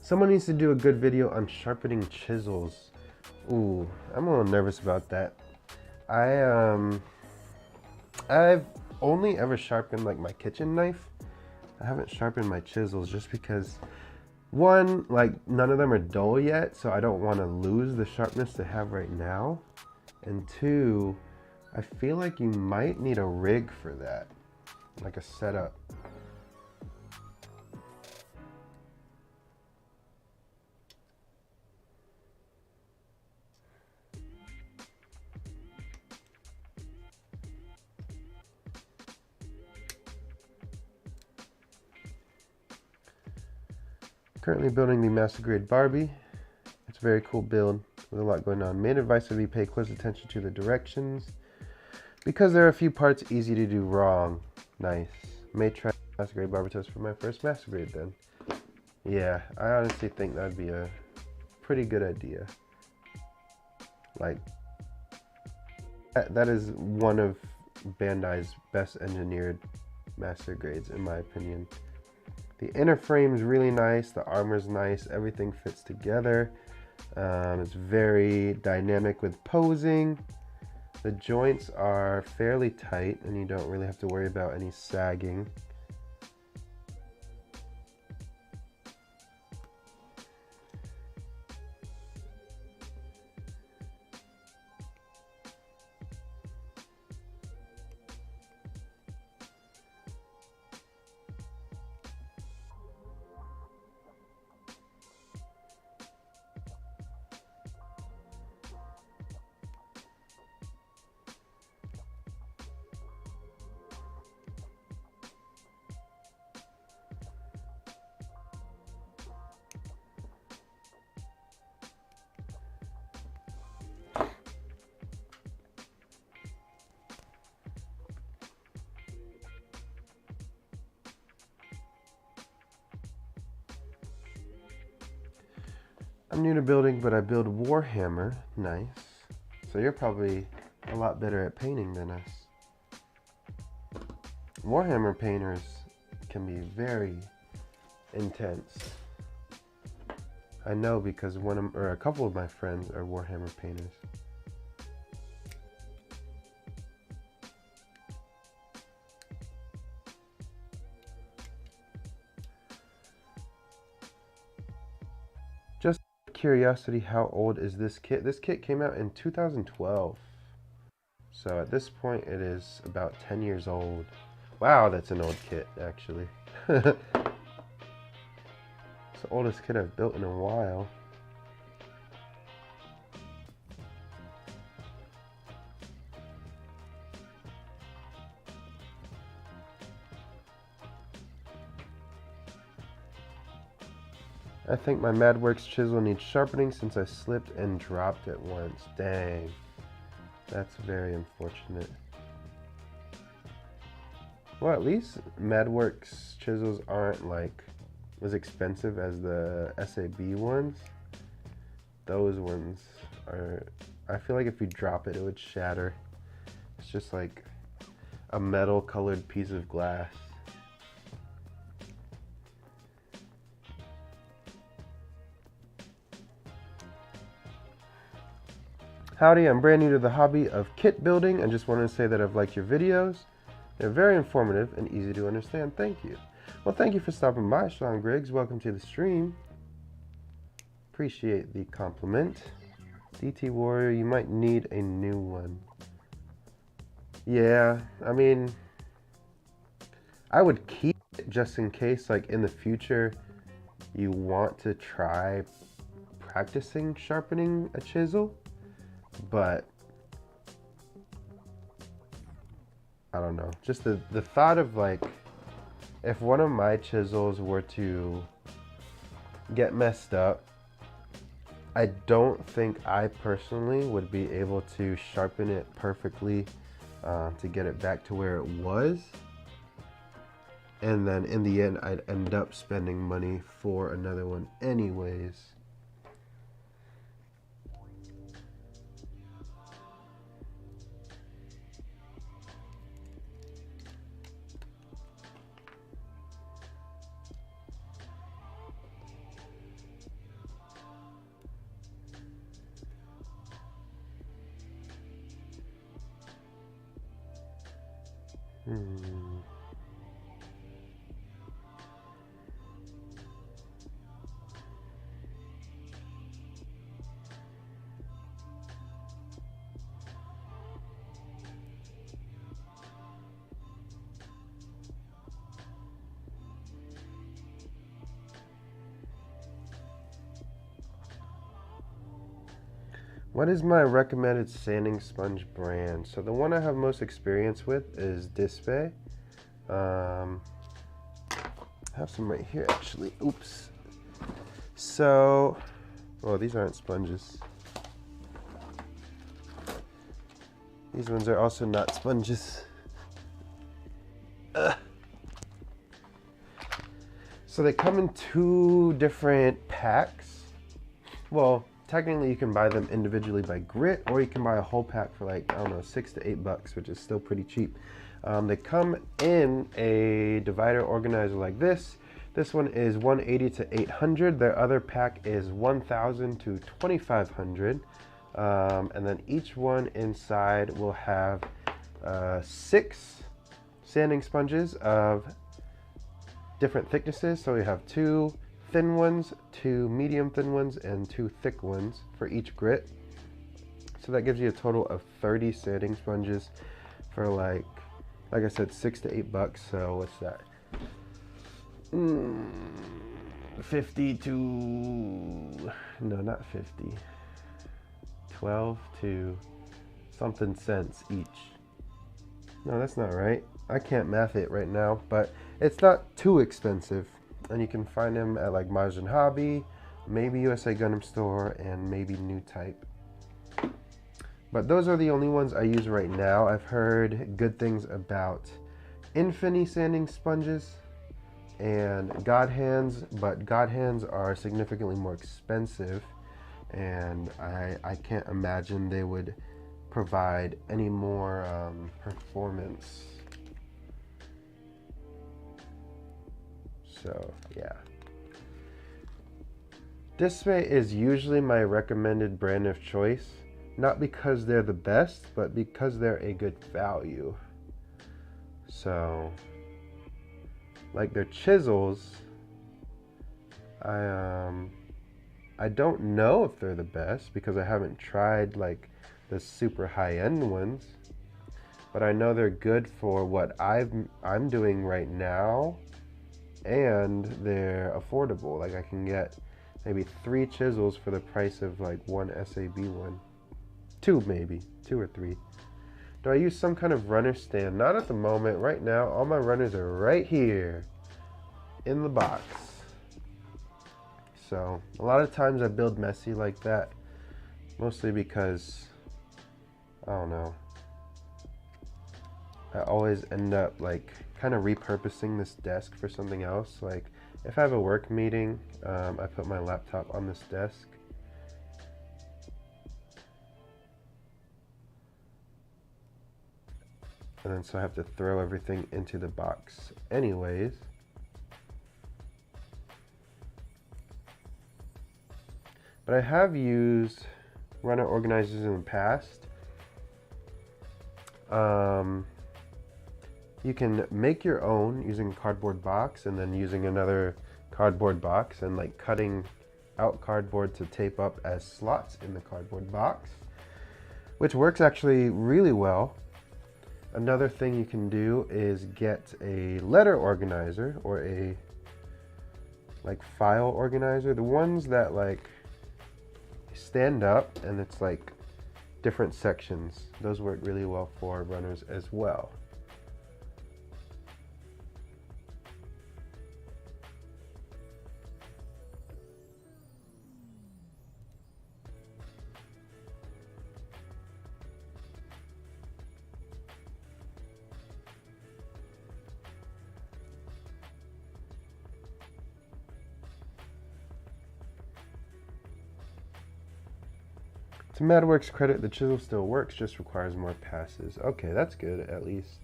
Someone needs to do a good video on sharpening chisels. Ooh, I'm a little nervous about that. I've only ever sharpened like my kitchen knife. I haven't sharpened my chisels just because, one, like none of them are dull yet, so I don't want to lose the sharpness they have right now. And two, I feel like you might need a rig for that, like a setup. Currently building the Master Grade Barbie. It's a very cool build with a lot going on. Main advice would be pay close attention to the directions, because there are a few parts easy to do wrong. Nice. May try Master Grade Barbatos for my first Master Grade then. Yeah, I honestly think that'd be a pretty good idea. Like, that is one of Bandai's best engineered Master Grades in my opinion. The inner frame's really nice, the armor's nice, everything fits together. It's very dynamic with posing. The joints are fairly tight and you don't really have to worry about any sagging. I'm new to building, but I build Warhammer. Nice. So you're probably a lot better at painting than us. Warhammer painters can be very intense. I know because a couple of my friends are Warhammer painters. Just curiosity, how old is this kit? This kit came out in 2012. So at this point it is about 10 years old. Wow, that's an old kit actually. It's the oldest kit I've built in a while. I think my MadWorks chisel needs sharpening since I slipped and dropped it once. Dang. That's very unfortunate. Well, at least MadWorks chisels aren't like as expensive as the SAB ones. Those ones are, I feel like if you drop it, it would shatter. It's just like a metal colored piece of glass. Howdy, I'm brand new to the hobby of kit building and just wanted to say that I've liked your videos. They're very informative and easy to understand. Thank you. Well, thank you for stopping by, Sean Griggs. Welcome to the stream. Appreciate the compliment. DT Warrior, you might need a new one. Yeah, I mean, I would keep it just in case, like in the future, you want to try practicing sharpening a chisel. But I don't know, just the thought of like, if one of my chisels were to get messed up, I don't think I personally would be able to sharpen it perfectly to get it back to where it was. And then in the end, I'd end up spending money for another one anyways. What is my recommended sanding sponge brand? So the one I have most experience with is Dispe. I have some right here actually. Oops. So, oh, these aren't sponges. These ones are also not sponges. So they come in two different packs. Well, technically you can buy them individually by grit, or you can buy a whole pack for like, I don't know, $6 to $8, which is still pretty cheap. They come in a divider organizer like this. This one is 180 to 800. Their other pack is 1000 to 2500. And then each one inside will have 6 sanding sponges of different thicknesses. So we have 2 thin ones, 2 medium thin ones, and 2 thick ones for each grit. So that gives you a total of 30 sanding sponges for like I said, $6 to $8. So what's that? 50 to, no, not 50. 12 to something cents each. No, that's not right. I can't math it right now, but it's not too expensive. And you can find them at like Margin Hobby, maybe USA Gundam Store, and maybe New Type. But those are the only ones I use right now. I've heard good things about Infinity sanding sponges and God Hands, but God Hands are significantly more expensive, and I can't imagine they would provide any more performance. So yeah, Dispe is usually my recommended brand of choice, not because they're the best, but because they're a good value. So like their chisels, I don't know if they're the best because I haven't tried like the super high-end ones, but I know they're good for what I'm doing right now, and they're affordable. Like I can get maybe 3 chisels for the price of like one SAB one. 2 maybe, 2 or 3. Do I use some kind of runner stand? Not at the moment. Right now, all my runners are right here in the box. So a lot of times I build messy like that, mostly because, I don't know, I always end up like kind of repurposing this desk for something else. Like if I have a work meeting, I put my laptop on this desk. And then so I have to throw everything into the box anyways. But I have used runner organizers in the past. You can make your own using a cardboard box and then using another cardboard box and like cutting out cardboard to tape up as slots in the cardboard box, which works actually really well. Another thing you can do is get a letter organizer or a like file organizer, the ones that like stand up and it's like different sections. Those work really well for runners as well. To MadWorks' credit, the chisel still works, just requires more passes. Okay, that's good, at least.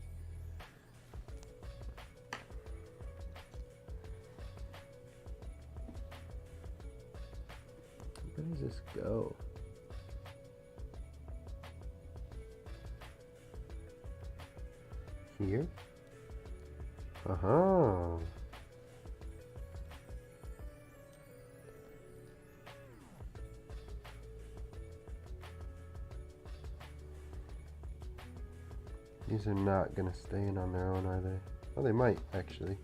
Where does this go? Here? Uh-huh. These are not gonna stay in on their own, are they? Oh, they might, actually.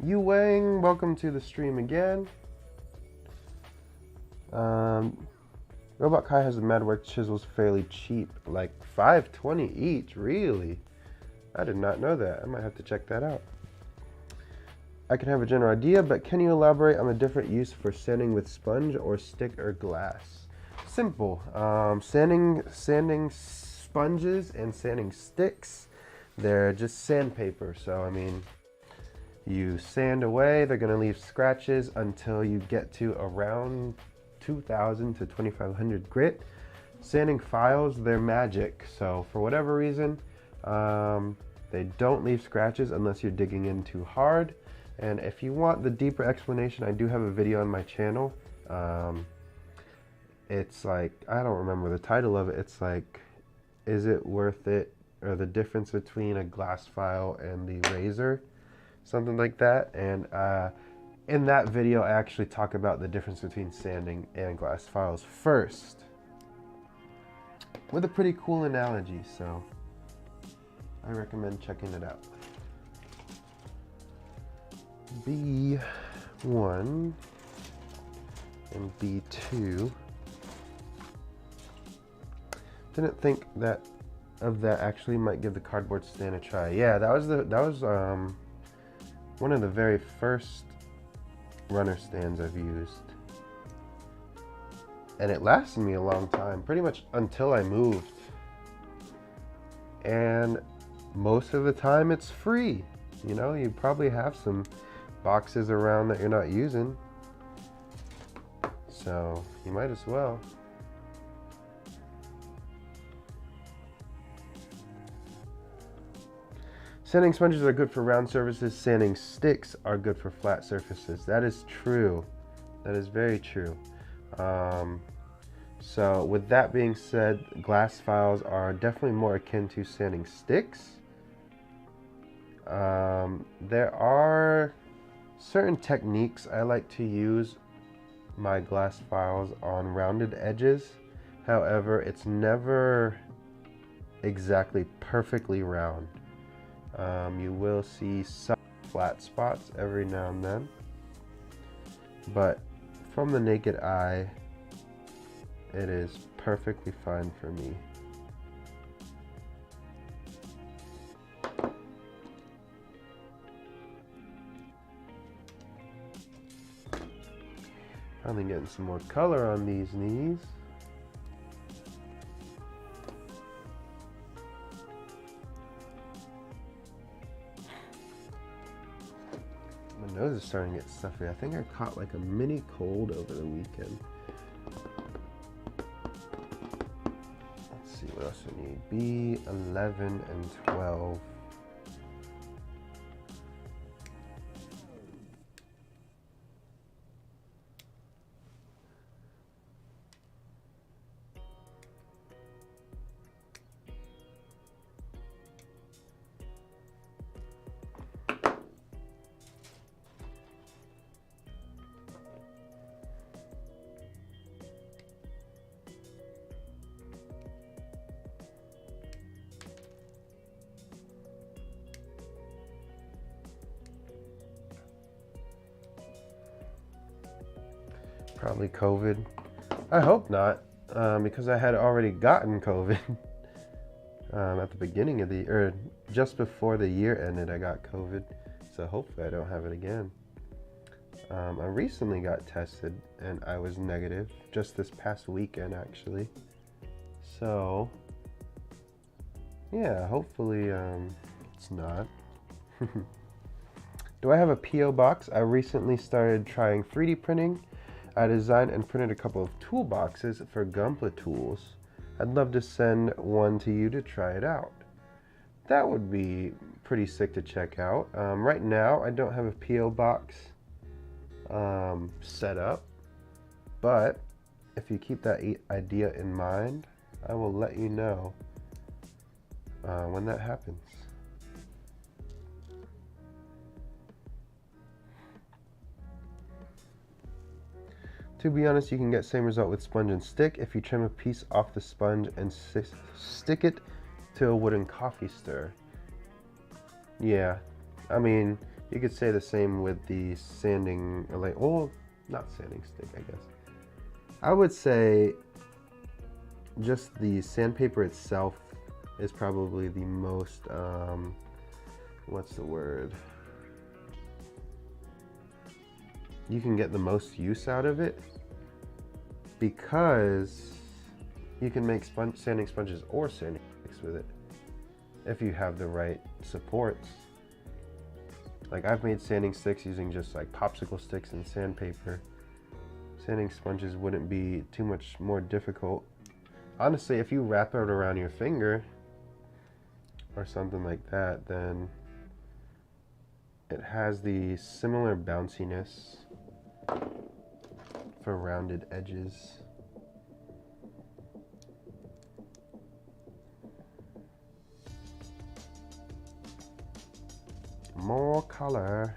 Yu Wang, welcome to the stream again. Robot Kai has the MadWorks chisels fairly cheap, like $5.20 each, really? I did not know that. I might have to check that out. I can have a general idea, but can you elaborate on the different use for sanding with sponge or stick or glass? Simple. Sanding sponges and sanding sticks, they're just sandpaper. So, I mean, you sand away, they're going to leave scratches until you get to around 2,000 to 2,500 grit. Sanding files, they're magic. So, for whatever reason, they don't leave scratches unless you're digging in too hard. And if you want the deeper explanation, I do have a video on my channel. It's like, I don't remember the title of it. It's like, is it worth it? Or the difference between a glass file and the razor, something like that. And in that video, I actually talk about the difference between sanding and glass files first, with a pretty cool analogy. So I recommend checking it out. B1 and B2. Didn't think that actually might give the cardboard stand a try. Yeah, that was one of the very first runner stands I've used, and it lasted me a long time, pretty much until I moved. And most of the time it's free. You know, you probably have some boxes around that you're not using, so you might as well. Sanding sponges are good for round surfaces. Sanding sticks are good for flat surfaces. That is true. That is very true. So with that being said, glass files are definitely more akin to sanding sticks. There are certain techniques I like to use my glass files on rounded edges. However, it's never exactly perfectly round. You will see some flat spots every now and then, but from the naked eye, it is perfectly fine for me. Finally getting some more color on these knees. My nose is starting to get stuffy. I think I caught like a mini cold over the weekend. Let's see what else we need. B11 and 12. Probably COVID. I hope not, because I had already gotten COVID at the beginning of the, or just before the year ended, I got COVID. So hopefully I don't have it again. I recently got tested and I was negative just this past weekend actually. So yeah, hopefully it's not. Do I have a P.O. box? I recently started trying 3D printing. I designed and printed a couple of toolboxes for Gunpla tools. I'd love to send one to you to try it out. That would be pretty sick to check out. Right now, I don't have a P.O. box set up, but if you keep that idea in mind, I will let you know when that happens. To be honest, you can get same result with sponge and stick if you trim a piece off the sponge and stick it to a wooden coffee stir. Yeah, I mean, you could say the same with the sanding, like, well, not sanding stick, I guess. I would say just the sandpaper itself is probably the most, what's the word? You can get the most use out of it because you can make sanding sponges or sanding sticks with it if you have the right supports. Like I've made sanding sticks using just like popsicle sticks and sandpaper. Sanding sponges wouldn't be too much more difficult. Honestly, if you wrap it around your finger or something like that, then it has the similar bounciness for rounded edges. More color.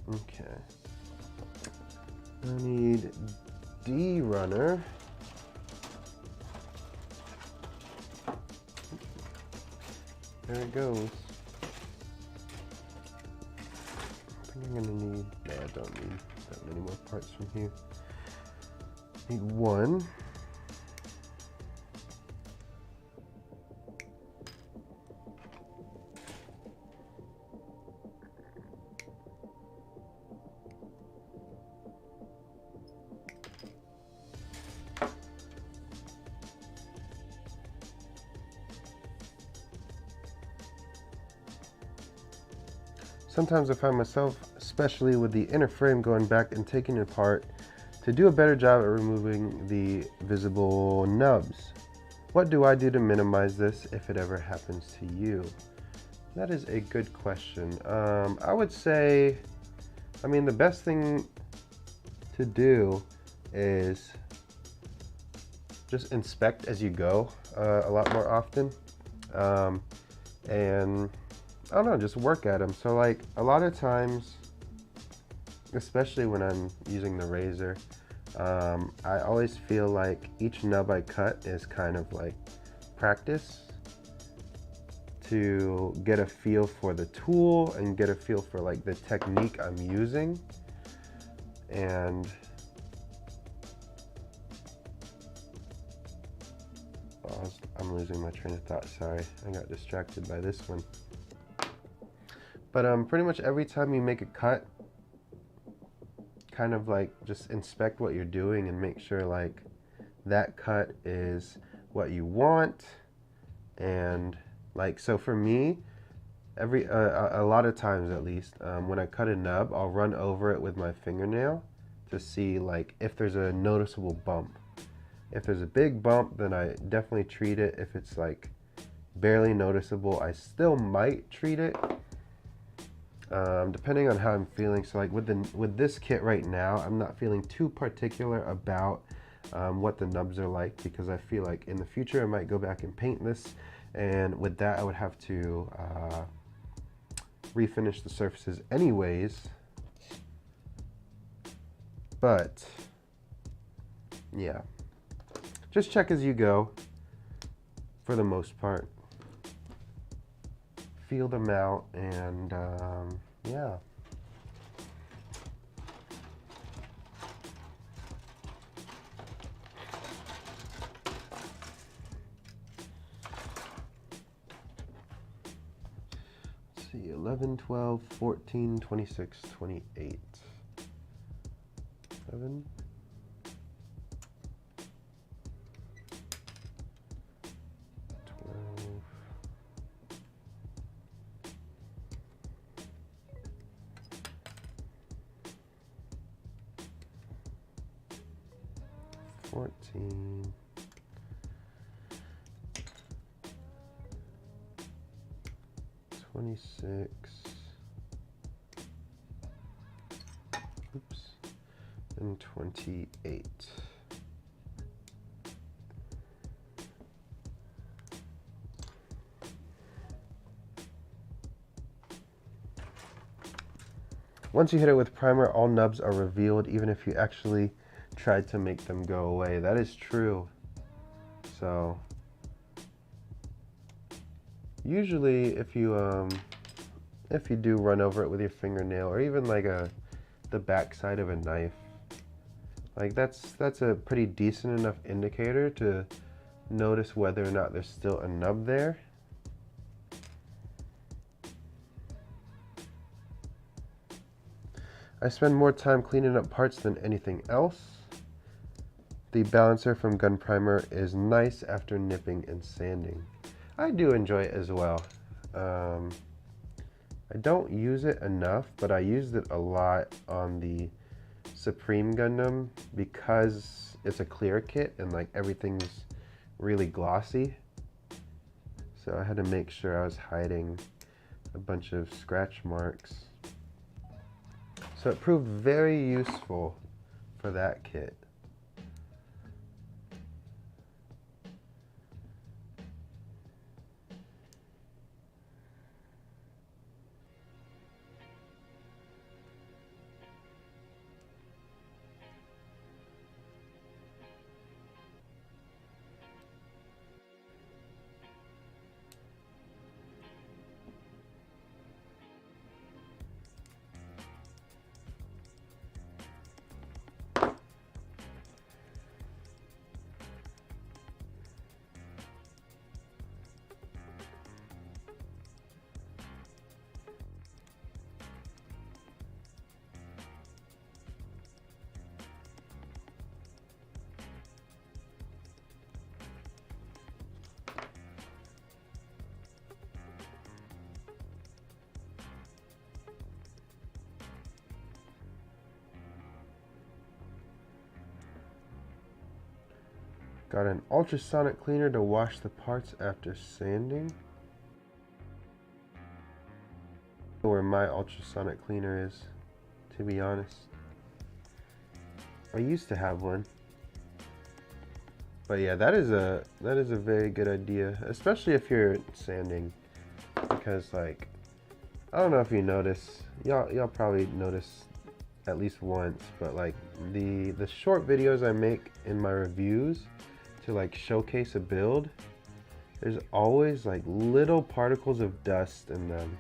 Okay. I need D runner. There it goes. I think I'm gonna need, no, I don't need that many more parts from here. Need one. Sometimes I find myself, especially with the inner frame, going back and taking it apart to do a better job at removing the visible nubs. What do I do to minimize this if it ever happens to you? That is a good question. I would say, I mean, the best thing to do is just inspect as you go a lot more often. And I don't know, just work at them. So like a lot of times, especially when I'm using the razor, I always feel like each nub I cut is kind of like practice to get a feel for the tool and get a feel for like the technique I'm using. And I'm losing my train of thought, sorry. I got distracted by this one. But pretty much every time you make a cut, kind of like just inspect what you're doing and make sure like that cut is what you want. And like, so for me, a lot of times at least, when I cut a nub, I'll run over it with my fingernail to see like if there's a noticeable bump. If there's a big bump, then I definitely treat it. If it's like barely noticeable, I still might treat it, depending on how I'm feeling. So like with this kit right now, I'm not feeling too particular about what the nubs are like, because I feel like in the future I might go back and paint this, and with that I would have to refinish the surfaces anyways. But yeah, just check as you go for the most part. Feel them out, and yeah. Let's see, 11, 12, 14, 26, 28. 7. 14, 26, oops, and 28. Once you hit it with primer, all nubs are revealed, even if you actually tried to make them go away. That is true. So usually if you do run over it with your fingernail, or even like the back side of a knife, like that's a pretty decent enough indicator to notice whether or not there's still a nub there. I spend more time cleaning up parts than anything else. The balancer from Gun Primer is nice after nipping and sanding. I do enjoy it as well. I don't use it enough, but I used it a lot on the Supreme Gundam because it's a clear kit and like everything's really glossy. So I had to make sure I was hiding a bunch of scratch marks. So it proved very useful for that kit. Got an ultrasonic cleaner to wash the parts after sanding. Where my ultrasonic cleaner is, to be honest. I used to have one. But yeah, that is a very good idea, especially if you're sanding, because like, I don't know if you notice, y'all probably notice at least once, but like the short videos I make in my reviews to like showcase a build, there's always like little particles of dust in them,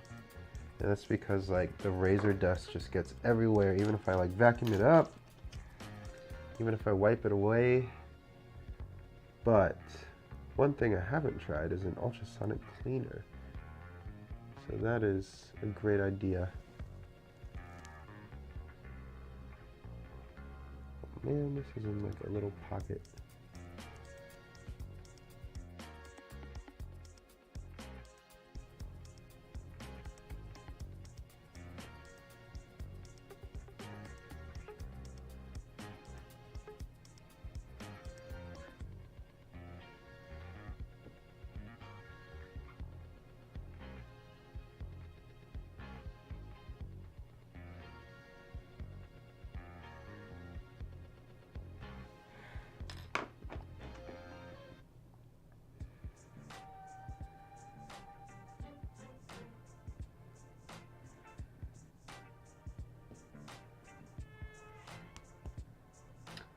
and that's because like the razor dust just gets everywhere. Even if I like vacuum it up, even if I wipe it away. But one thing I haven't tried is an ultrasonic cleaner. So that is a great idea. Oh, man, this is in like a little pocket.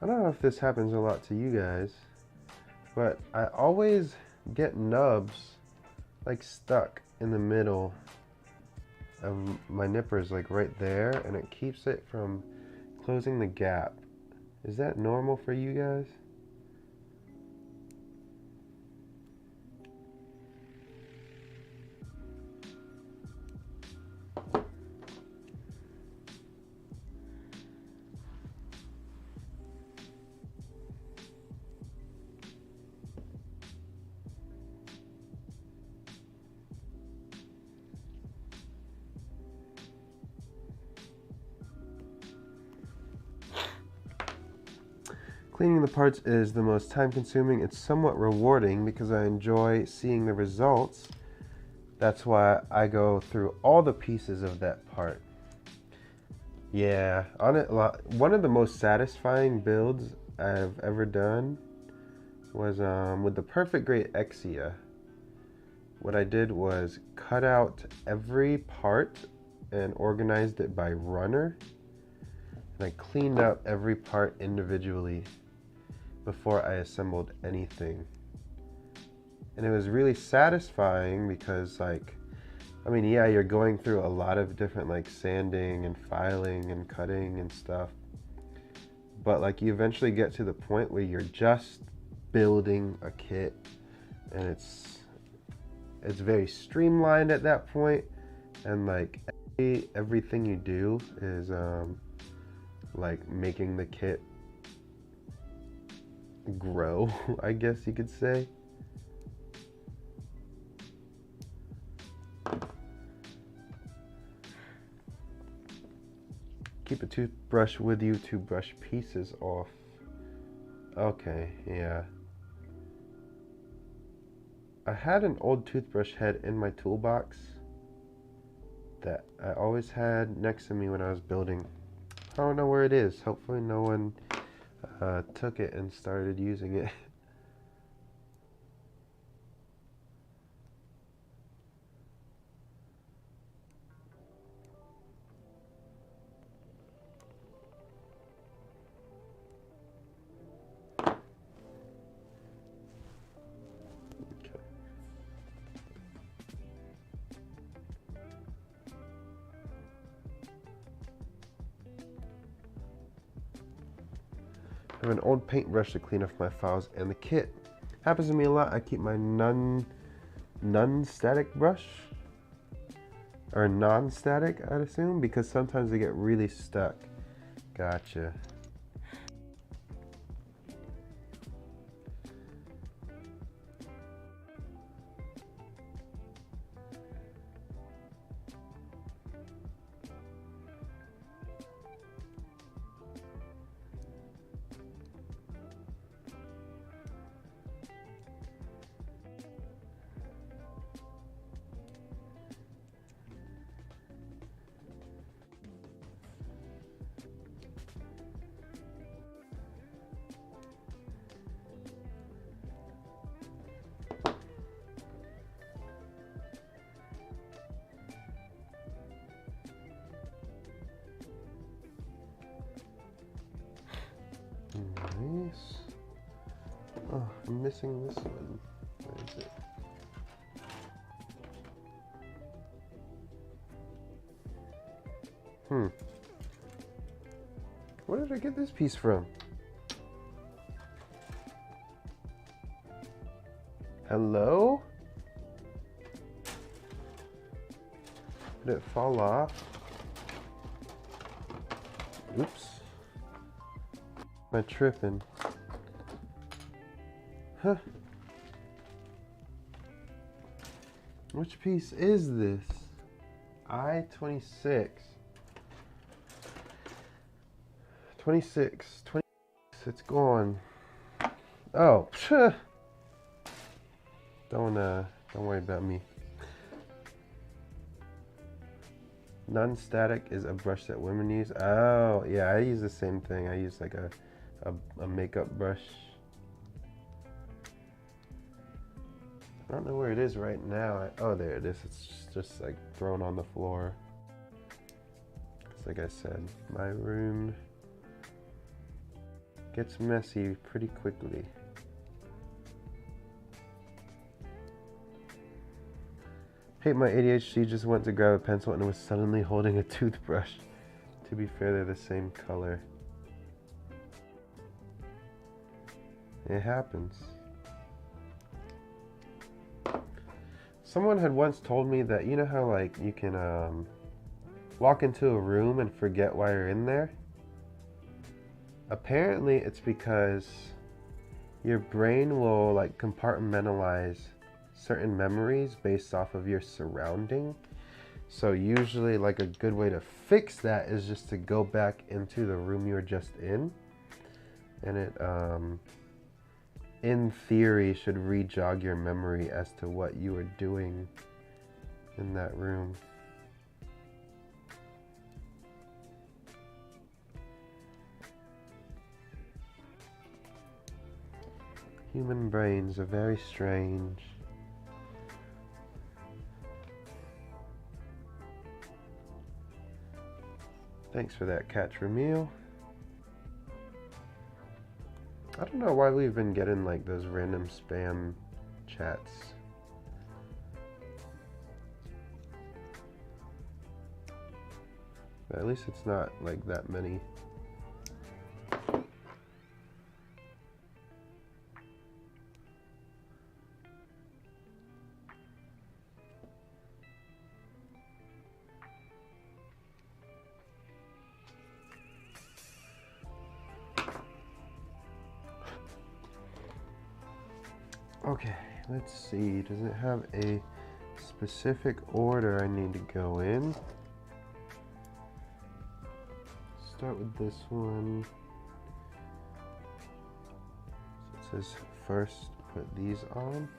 I don't know if this happens a lot to you guys, but I always get nubs like stuck in the middle of my nippers, like right there, and it keeps it from closing the gap. Is that normal for you guys? Cleaning the parts is the most time consuming. It's somewhat rewarding because I enjoy seeing the results. That's why I go through all the pieces of that part. Yeah, on it, one of the most satisfying builds I've ever done was with the Perfect Grade Exia. What I did was cut out every part and organized it by runner. And I cleaned up every part individually before I assembled anything. And it was really satisfying because, like, I mean, yeah, you're going through a lot of different like sanding and filing and cutting and stuff, but like you eventually get to the point where you're just building a kit, and it's very streamlined at that point, and like everything you do is like making the kit grow, I guess you could say. Keep a toothbrush with you to brush pieces off. Okay, yeah. I had an old toothbrush head in my toolbox that I always had next to me when I was building. I don't know where it is. Hopefully no one took it and started using it. I have an old paintbrush to clean off my files and the kit. Happens to me a lot. I keep my non-static brush, or non-static, I'd assume, because sometimes they get really stuck. Gotcha. Nice. Oh, I'm missing this one. Where is it? Where did I get this piece from? Hello? Did it fall off? Oops. Am I tripping? Huh. Which piece is this? I-26. 26. It's gone. Oh. Don't worry about me. Non-static is a brush that women use. Oh, yeah, I use the same thing. I use like a makeup brush. I don't know where it is right now. Oh, there it is. It's just like thrown on the floor. It's like I said, my room gets messy pretty quickly. Hate my ADHD just went to grab a pencil and was suddenly holding a toothbrush. To be fair, they're the same color. It happens. Someone had once told me that, you know how like you can walk into a room and forget why you're in there? Apparently it's because your brain will like compartmentalize certain memories based off of your surrounding. So usually like a good way to fix that is just to go back into the room you were just in, and it in theory should re-jog your memory as to what you were doing in that room. Human brains are very strange. Thanks for that, Catch Ramil. I don't know why we've been getting like those random spam chats. But at least it's not like that many. Okay, let's see. Does it have a specific order I need to go in? Start with this one. So it says first put these on.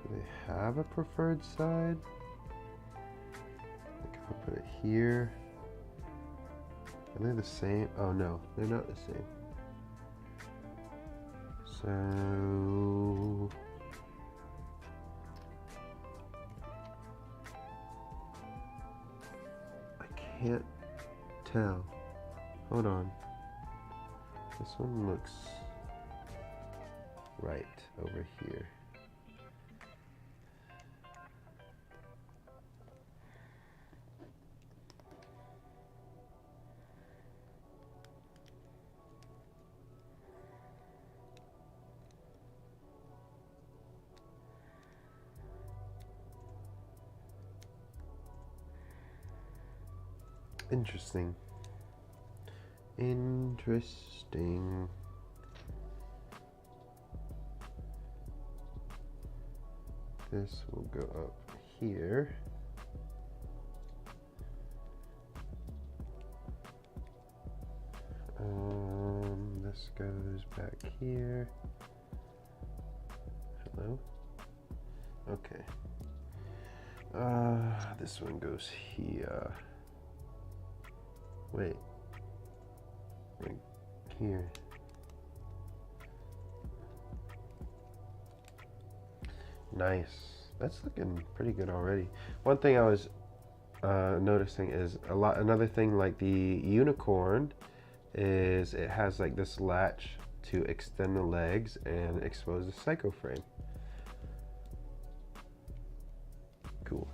Do they have a preferred side? I can put it here. Are they the same? Oh no, they're not the same. So I can't tell. Hold on. This one looks right over here. Interesting. Interesting. This will go up here. This goes back here. Hello? Okay. This one goes here. Wait. Right here. Nice. That's looking pretty good already. One thing I was noticing is another thing like the unicorn is it has like this latch to extend the legs and expose the psycho frame. Cool.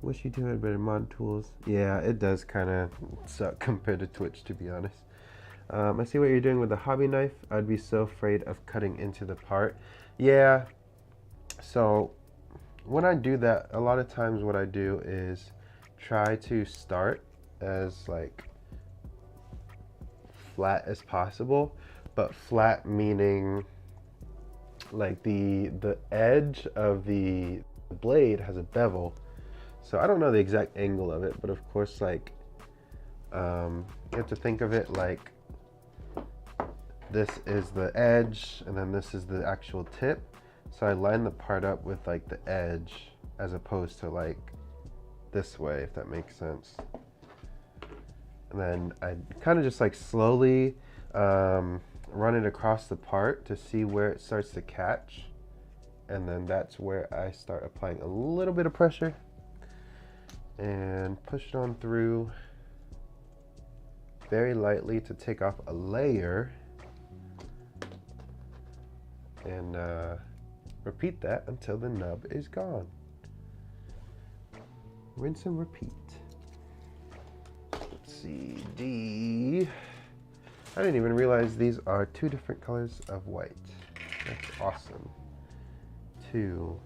Wish YouTube had better mod tools. Yeah, it does kind of suck compared to Twitch, to be honest. I see what you're doing with the hobby knife. I'd be so afraid of cutting into the part. Yeah, so when I do that, a lot of times what I do is try to start as like flat as possible, but flat meaning like the edge of the blade has a bevel. So I don't know the exact angle of it, but of course, like you have to think of it like this is the edge and then this is the actual tip. So I line the part up with like the edge as opposed to like this way, if that makes sense. And then I kind of just like slowly run it across the part to see where it starts to catch. And then that's where I start applying a little bit of pressure and push it on through very lightly to take off a layer, and repeat that until the nub is gone. Rinse and repeat. Let's see, D. I didn't even realize these are two different colors of white. That's awesome. 2.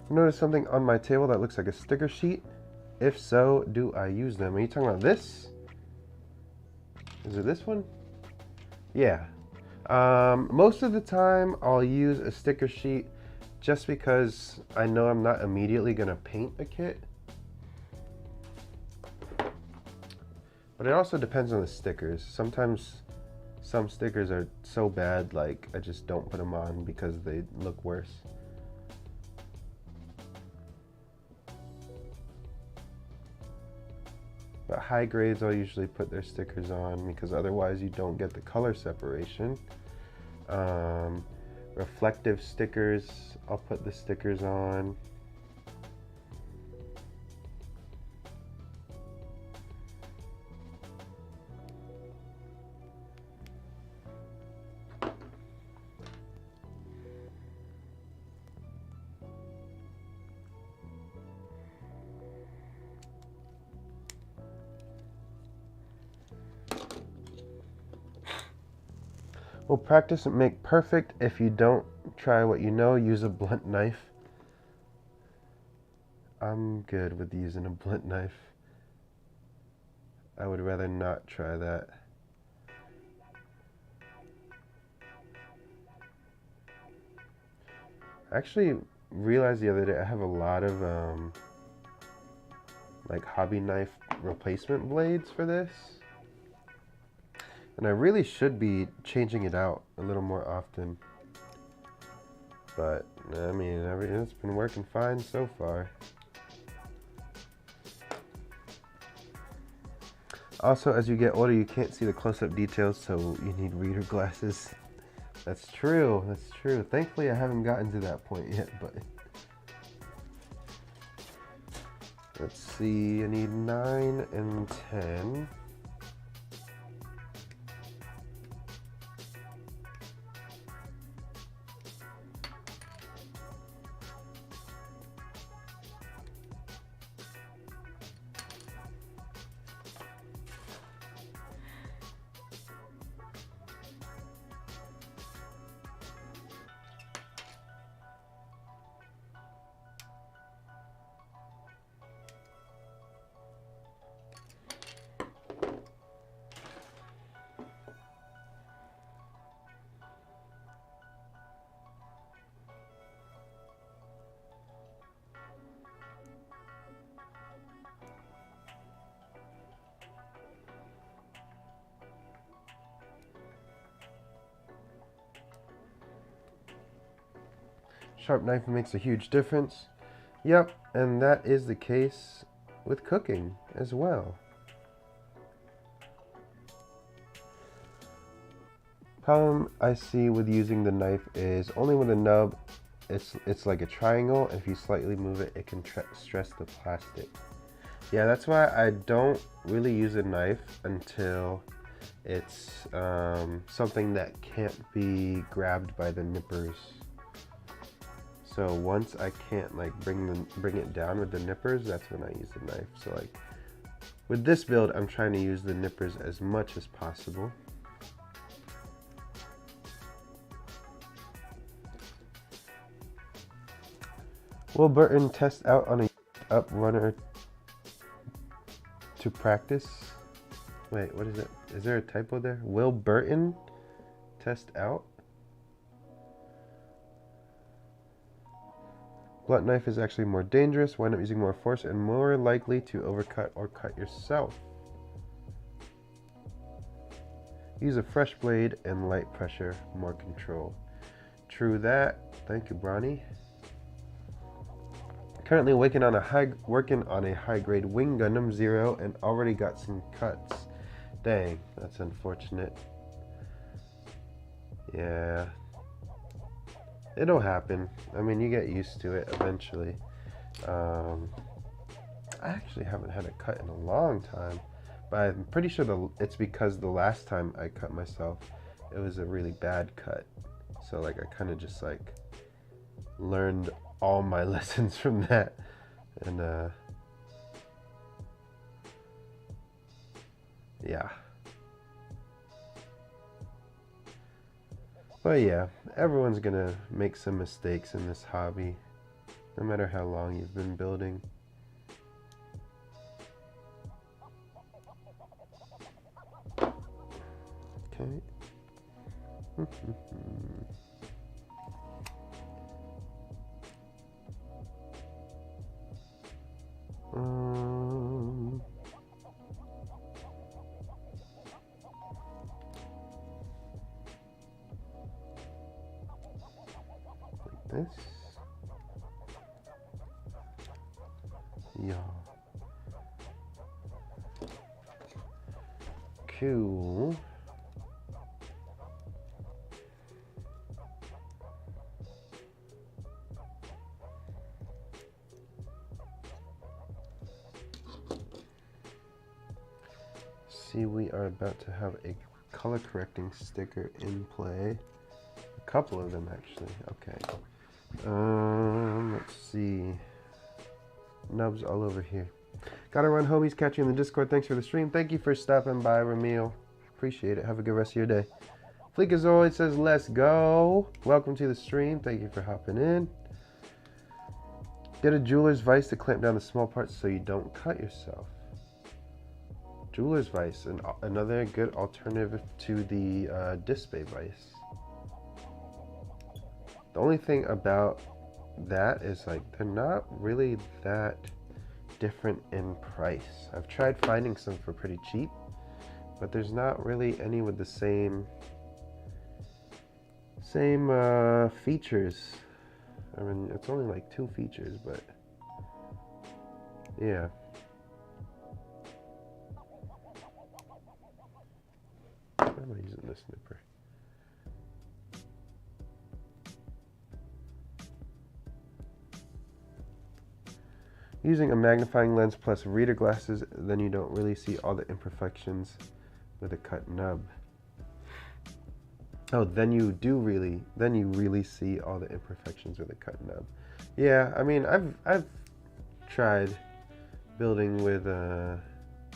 Notice something on my table that looks like a sticker sheet? If so, do I use them? Are you talking about this? Is it this one? Yeah. Most of the time I'll use a sticker sheet just because I know I'm not immediately gonna paint a kit. But it also depends on the stickers. Sometimes some stickers are so bad, like I just don't put them on because they look worse. But high grades, I'll usually put their stickers on because otherwise you don't get the color separation. Reflective stickers, I'll put the stickers on. Well, practice and make perfect. If you don't try what you know, use a blunt knife. I'm good with using a blunt knife. I would rather not try that. I actually realized the other day I have a lot of like hobby knife replacement blades for this. And I really should be changing it out a little more often. But, I mean, it's been working fine so far. Also, as you get older, you can't see the close-up details, so you need reader glasses. That's true, that's true. Thankfully, I haven't gotten to that point yet, but... Let's see, I need 9 and 10. Sharp knife makes a huge difference. Yep, and that is the case with cooking as well. Problem I see with using the knife is only with the nub, it's like a triangle. If you slightly move it, it can stress the plastic. Yeah, that's why I don't really use a knife until It's something that can't be grabbed by the nippers. So once I can't like bring it down with the nippers, that's when I use the knife. So like with this build, I'm trying to use the nippers as much as possible. Will Burton test out on a up runner to practice? Wait, what is it? Is there a typo there? Will Burton test out? Blunt knife is actually more dangerous, wind up using more force, and more likely to overcut or cut yourself. Use a fresh blade and light pressure, more control. True that. Thank you, Bronny. Currently working on a high-grade wing Gundam 0 and already got some cuts. Dang, that's unfortunate. Yeah. It'll happen. I mean, you get used to it eventually. I actually haven't had a cut in a long time, but I'm pretty sure it's because the last time I cut myself, it was a really bad cut. So like I kind of just like learned all my lessons from that, and yeah. But yeah, everyone's gonna make some mistakes in this hobby, no matter how long you've been building. Okay. Like this. Yeah. Cool. See, we are about to have a color correcting sticker in play. A couple of them actually. Okay. Let's see. Nubs all over here. Gotta run, homies. Catch you in the Discord. Thanks for the stream. Thank you for stopping by, Ramil. Appreciate it. Have a good rest of your day. Fleekazoid says, let's go. Welcome to the stream. Thank you for hopping in. Get a jeweler's vise to clamp down the small parts so you don't cut yourself. Jeweler's vise, another good alternative to the disc bay vise. The only thing about that is like they're not really that different in price. I've tried finding some for pretty cheap, but there's not really any with the same features. I mean, it's only like 2 features, but yeah. Why am I using this nipper? Using a magnifying lens plus reader glasses, then you don't really see all the imperfections with a cut nub. Oh, then you really see all the imperfections with a cut nub. Yeah, I mean, I've tried building with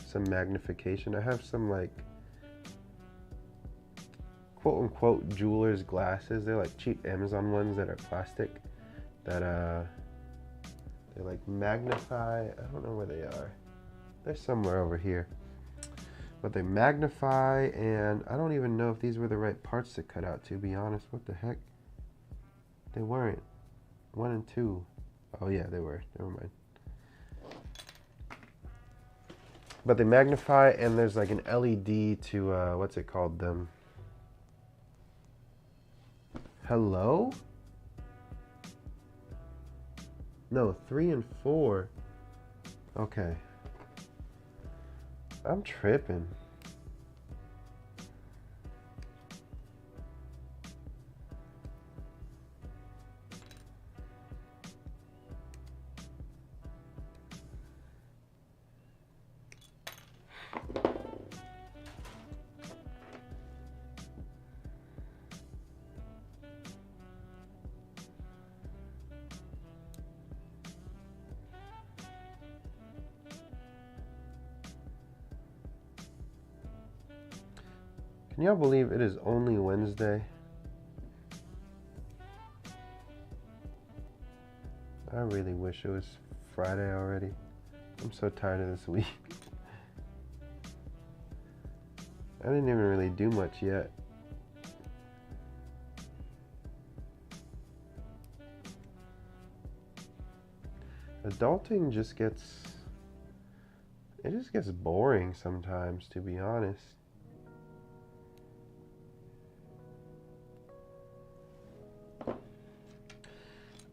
some magnification. I have some like quote unquote jeweler's glasses. They're like cheap Amazon ones that are plastic that they like magnify. I don't know where they are. They're somewhere over here. But they magnify, and I don't even know if these were the right parts to cut out, to be honest. What the heck? They weren't. 1 and 2. Oh yeah, they were. Never mind. But they magnify, and there's like an LED to, what's it called? Them. Hello? No, 3 and 4. Okay. I'm tripping. Can y'all believe it is only Wednesday? I really wish it was Friday already. I'm so tired of this week. I didn't even really do much yet. Adulting just gets boring sometimes, to be honest.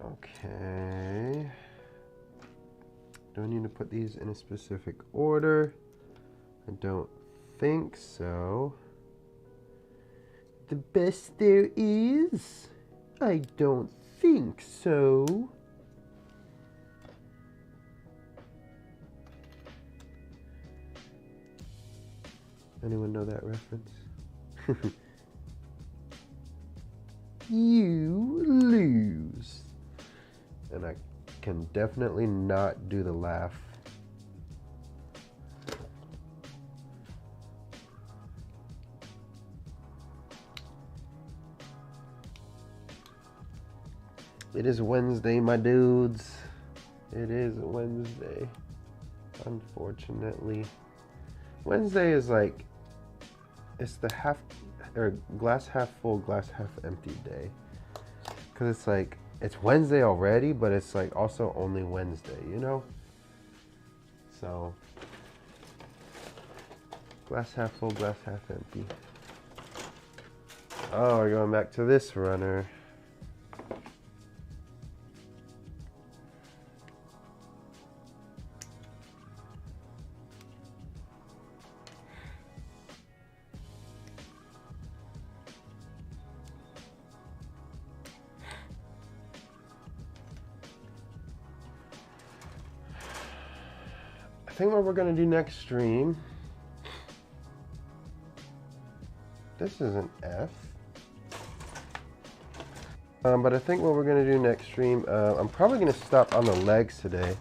Okay. Do I need to put these in a specific order? I don't think so. The best there is? I don't think so. Anyone know that reference? You lose. And I can definitely not do the laugh. It is Wednesday, my dudes. It is Wednesday. Unfortunately. Wednesday is like, it's the glass half full, glass half empty day. Cause it's like, it's Wednesday already, but it's like also only Wednesday, you know? So, glass half full, glass half empty. Oh, we're going back to this runner. I think what we're gonna do next stream, this is an F, but I think what we're gonna do next stream, I'm probably gonna stop on the legs today,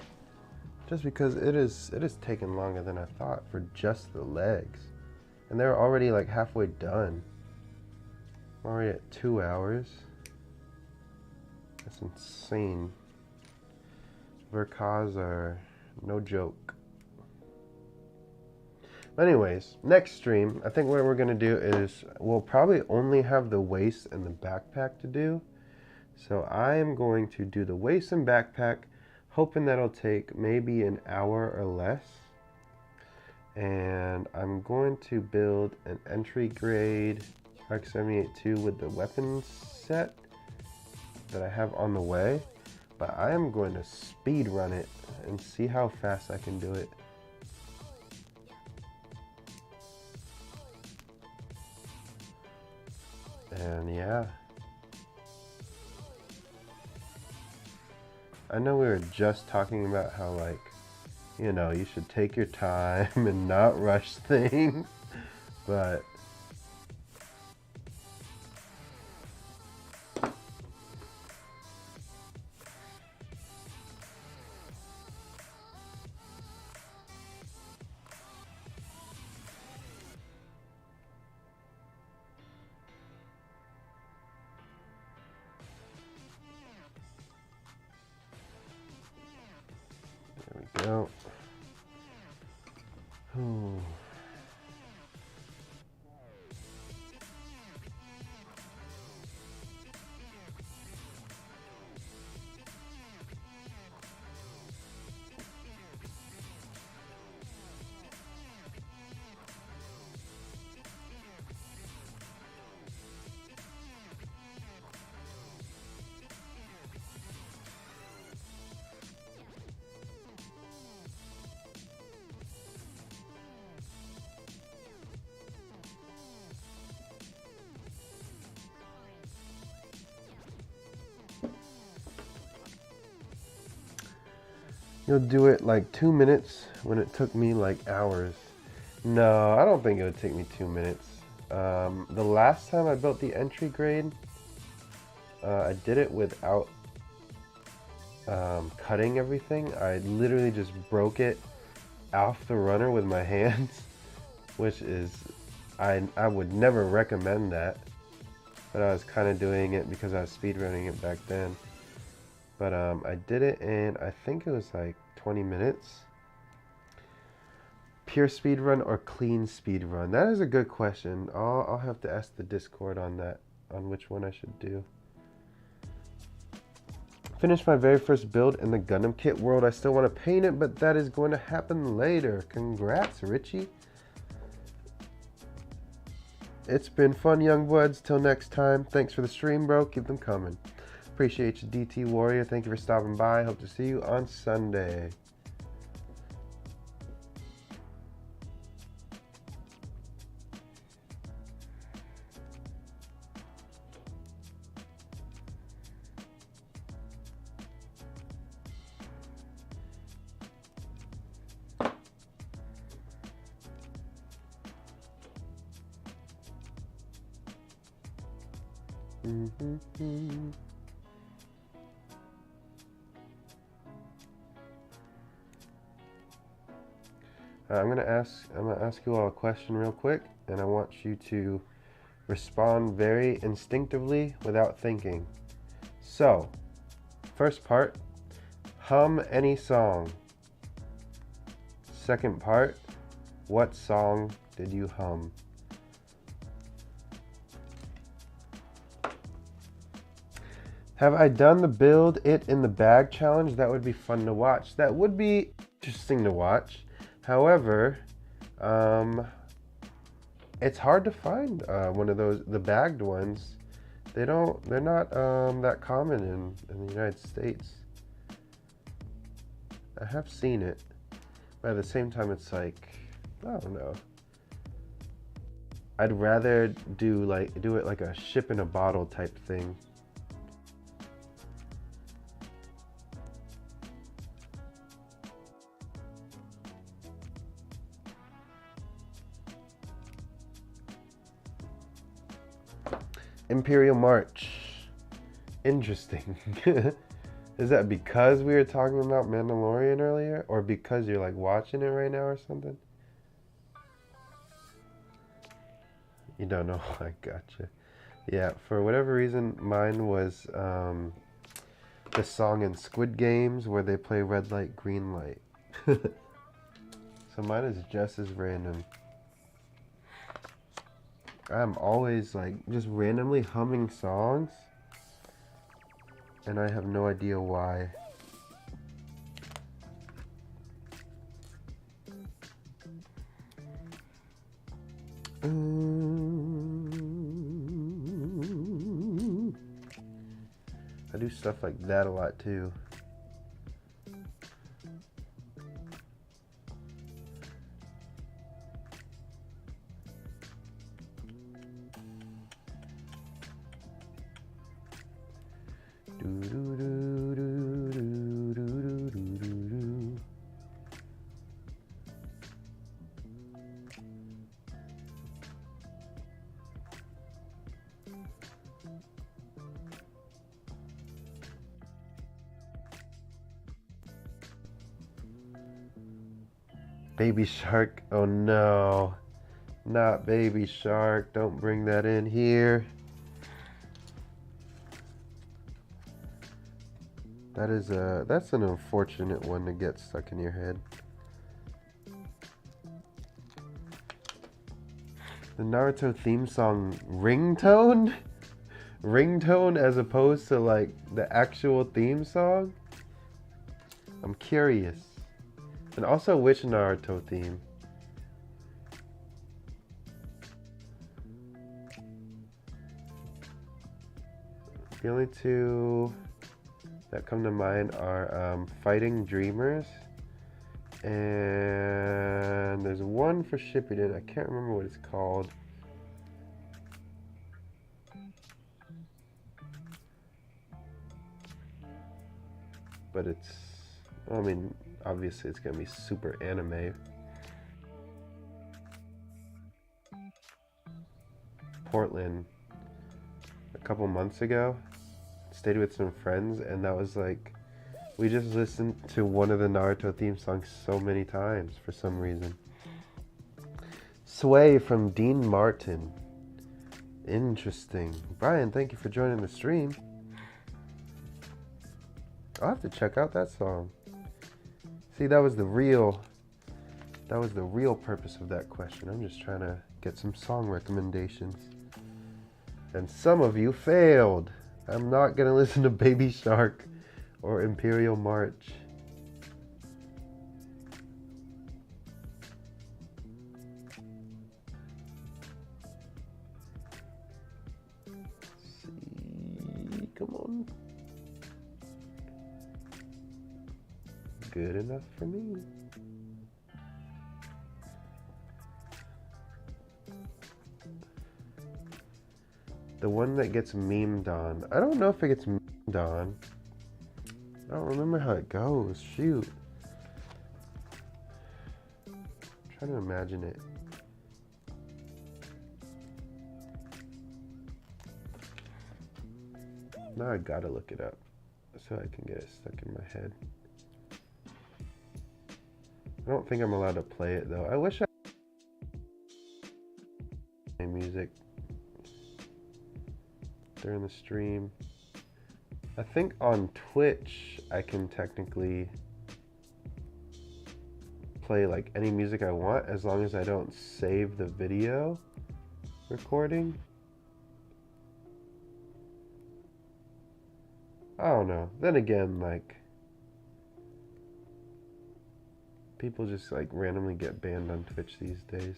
just because it is taking longer than I thought for just the legs, and they're already like halfway done. I'm already at 2 hours. That's insane. Verkas are no joke. Anyways, next stream, I think what we're going to do is we'll probably only have the waist and the backpack to do. So I am going to do the waist and backpack, hoping that'll take maybe an hour or less. And I'm going to build an entry grade RX-78-2 with the weapons set that I have on the way. But I am going to speed run it and see how fast I can do it. And yeah, I know we were just talking about how, like, you know, you should take your time and not rush things, but no. You'll do it like 2 minutes when it took me like hours. No, I don't think it would take me 2 minutes. The last time I built the entry grade, I did it without cutting everything. I literally just broke it off the runner with my hands, which is I would never recommend that, but I was kind of doing it because I was speedrunning it back then. But I did it in, I think it was like 20 minutes. Pure speedrun or clean speedrun? That is a good question. I'll have to ask the Discord on that, on which one I should do. Finished my very first build in the Gundam kit world. I still want to paint it, but that is going to happen later. Congrats, Richie. It's been fun, young bloods. Till next time. Thanks for the stream, bro. Keep them coming. Appreciate you, DT Warrior. Thank you for stopping by. Hope to see you on Sunday. I'm gonna ask you all a question real quick, and I want you to respond very instinctively without thinking. So, first part, hum any song. Second part, what song did you hum? Have I done the build it in the bag challenge? That would be fun to watch. That would be interesting to watch. However, it's hard to find one of those, the bagged ones. They're not that common in the United States. I have seen it, but at the same time, it's like, I don't know. I'd rather do it like a ship in a bottle type thing. Imperial March. Interesting. Is that because we were talking about Mandalorian earlier? Or because you're like watching it right now or something? You don't know. I gotcha. Yeah, for whatever reason, mine was the song in Squid Games where they play red light, green light. So mine is just as random. I'm always like just randomly humming songs, and I have no idea why. I do stuff like that a lot too. Baby Shark, oh no, not Baby Shark, don't bring that in here. That's an unfortunate one to get stuck in your head. The Naruto theme song ringtone? Ringtone as opposed to like the actual theme song? I'm curious. And also, which Naruto theme? The only two that come to mind are Fighting Dreamers, and there's one for Shippuden. I can't remember what it's called. But it's, I mean, obviously it's gonna be super anime. Portland a couple months ago, stayed with some friends, and that was like, we just listened to one of the Naruto theme songs so many times for some reason. Sway from Dean Martin. Interesting. Brian, thank you for joining the stream. I'll have to check out that song. See, that was the real purpose of that question. I'm just trying to get some song recommendations. And some of you failed. I'm not gonna listen to Baby Shark or Imperial March. Let's see, come on. Good enough for me. The one that gets memed on. I don't know if it gets memed on. I don't remember how it goes. Shoot. I'm trying to imagine it. Now I gotta look it up so I can get it stuck in my head. I don't think I'm allowed to play it though. I wish I had music during the stream. I think on Twitch I can technically play like any music I want as long as I don't save the video recording. I don't know. Then again, like, people just like randomly get banned on Twitch these days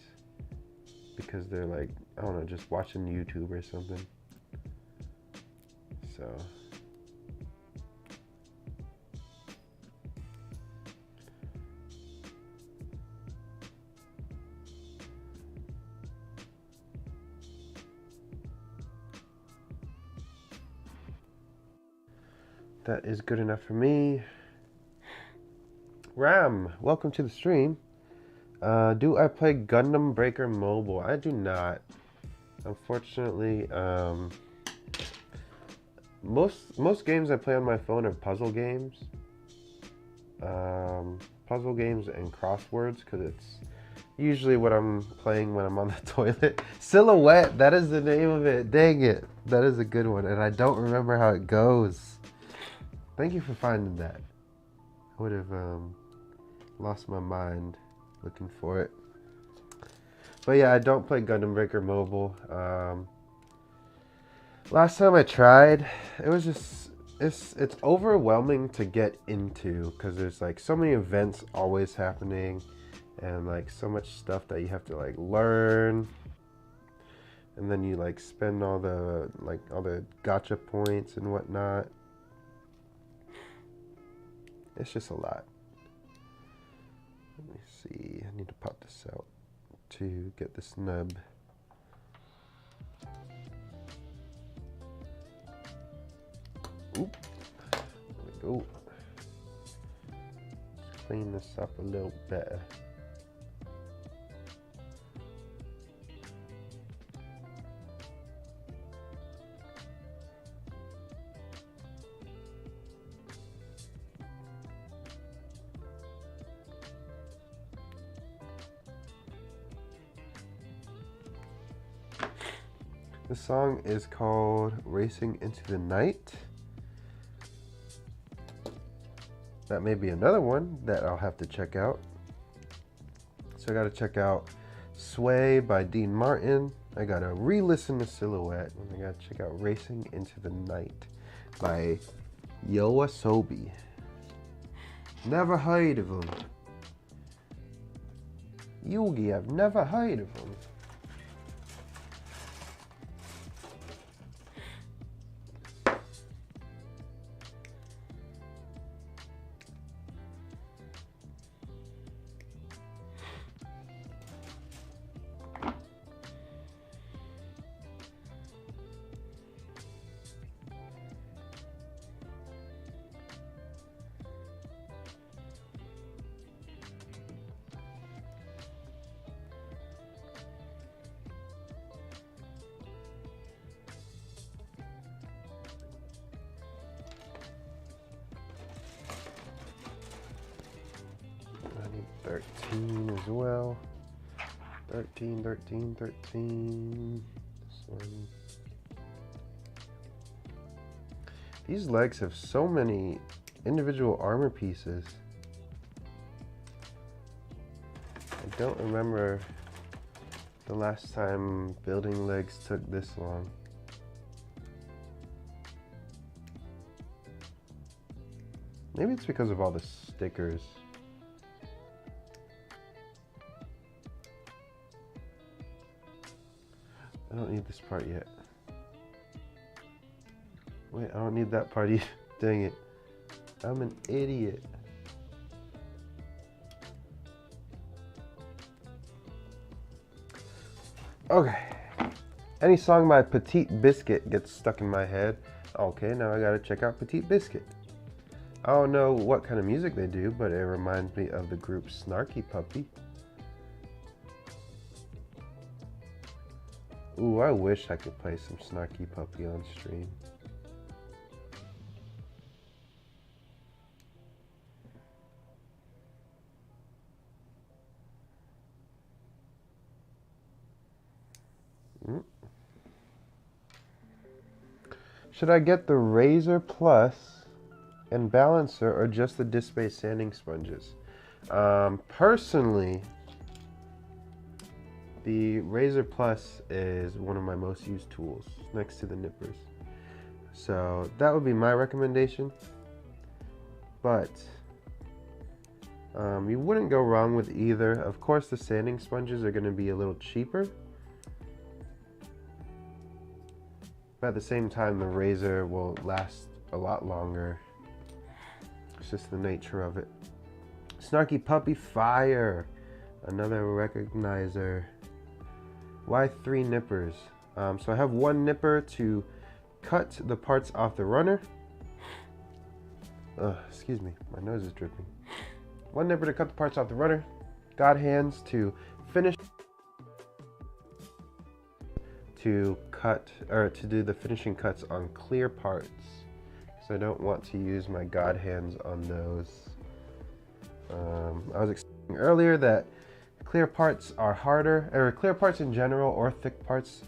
because they're like, I don't know, just watching YouTube or something. So that is good enough for me. Ram, welcome to the stream. Do I play Gundam Breaker Mobile? I do not. Unfortunately, most games I play on my phone are puzzle games. Puzzle games and crosswords, because it's usually what I'm playing when I'm on the toilet. Silhouette, that is the name of it. Dang it. That is a good one, and I don't remember how it goes. Thank you for finding that. I would have lost my mind looking for it. But yeah, I don't play Gundam Breaker Mobile. Last time I tried, it was just, it's overwhelming to get into because there's like so many events always happening and like so much stuff that you have to like learn, and then you like spend all the gacha points and whatnot. It's just a lot. Let me see, I need to pop this out to get this nub. Oop. There we go. Clean this up a little better. The song is called Racing into the Night. That may be another one that I'll have to check out. So I gotta check out Sway by Dean Martin. I gotta re-listen to Silhouette. And I gotta check out Racing into the Night by Yoasobi. Never heard of him. Yugi, I've never heard of him. I need 13 as well. 13, 13, 13. This one. These legs have so many individual armor pieces. I don't remember the last time building legs took this long. Maybe it's because of all the stickers. I don't need this part yet. Wait, I don't need that part either. Dang it. I'm an idiot. Okay. Any song by Petite Biscuit gets stuck in my head. Okay, now I gotta check out Petite Biscuit. I don't know what kind of music they do, but it reminds me of the group Snarky Puppy. Ooh, I wish I could play some Snarky Puppy on stream. Should I get the Razor Plus and Balancer or just the disc space sanding sponges? Personally, the Razor Plus is one of my most used tools next to the nippers. So that would be my recommendation. But you wouldn't go wrong with either. Of course, the sanding sponges are going to be a little cheaper. But at the same time, the razor will last a lot longer. It's just the nature of it. Snarky Puppy Fire. Another recognizer. Why 3 nippers? So I have 1 nipper to cut the parts off the runner. Excuse me, my nose is dripping. 1 nipper to cut the parts off the runner. God hands to finish. To cut, or to do the finishing cuts on clear parts. So I don't want to use my God hands on those. I was explaining earlier that clear parts are harder, or clear parts in general, or thick parts.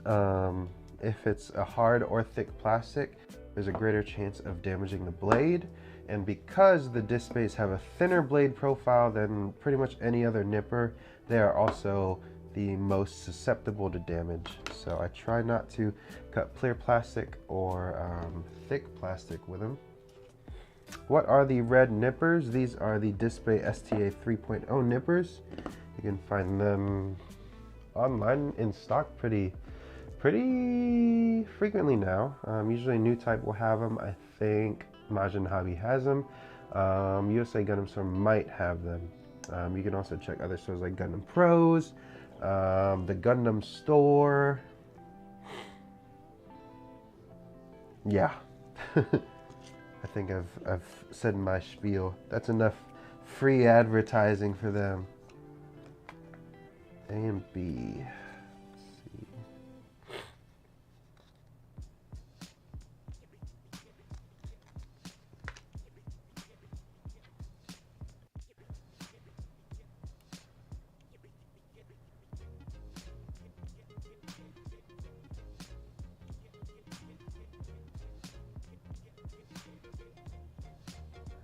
If it's a hard or thick plastic, there's a greater chance of damaging the blade. And because the disc space have a thinner blade profile than pretty much any other nipper, they are also the most susceptible to damage. So I try not to cut clear plastic or thick plastic with them. What are the red nippers? These are the Display STA 3.0 nippers. You can find them online in stock pretty frequently now. Usually New Type will have them. I think Majin Hobby has them. USA Gundam Store might have them. You can also check other stores like Gundam Pros, the Gundam Store. Yeah. I think I've said my spiel. That's enough free advertising for them. A and B. Let's see.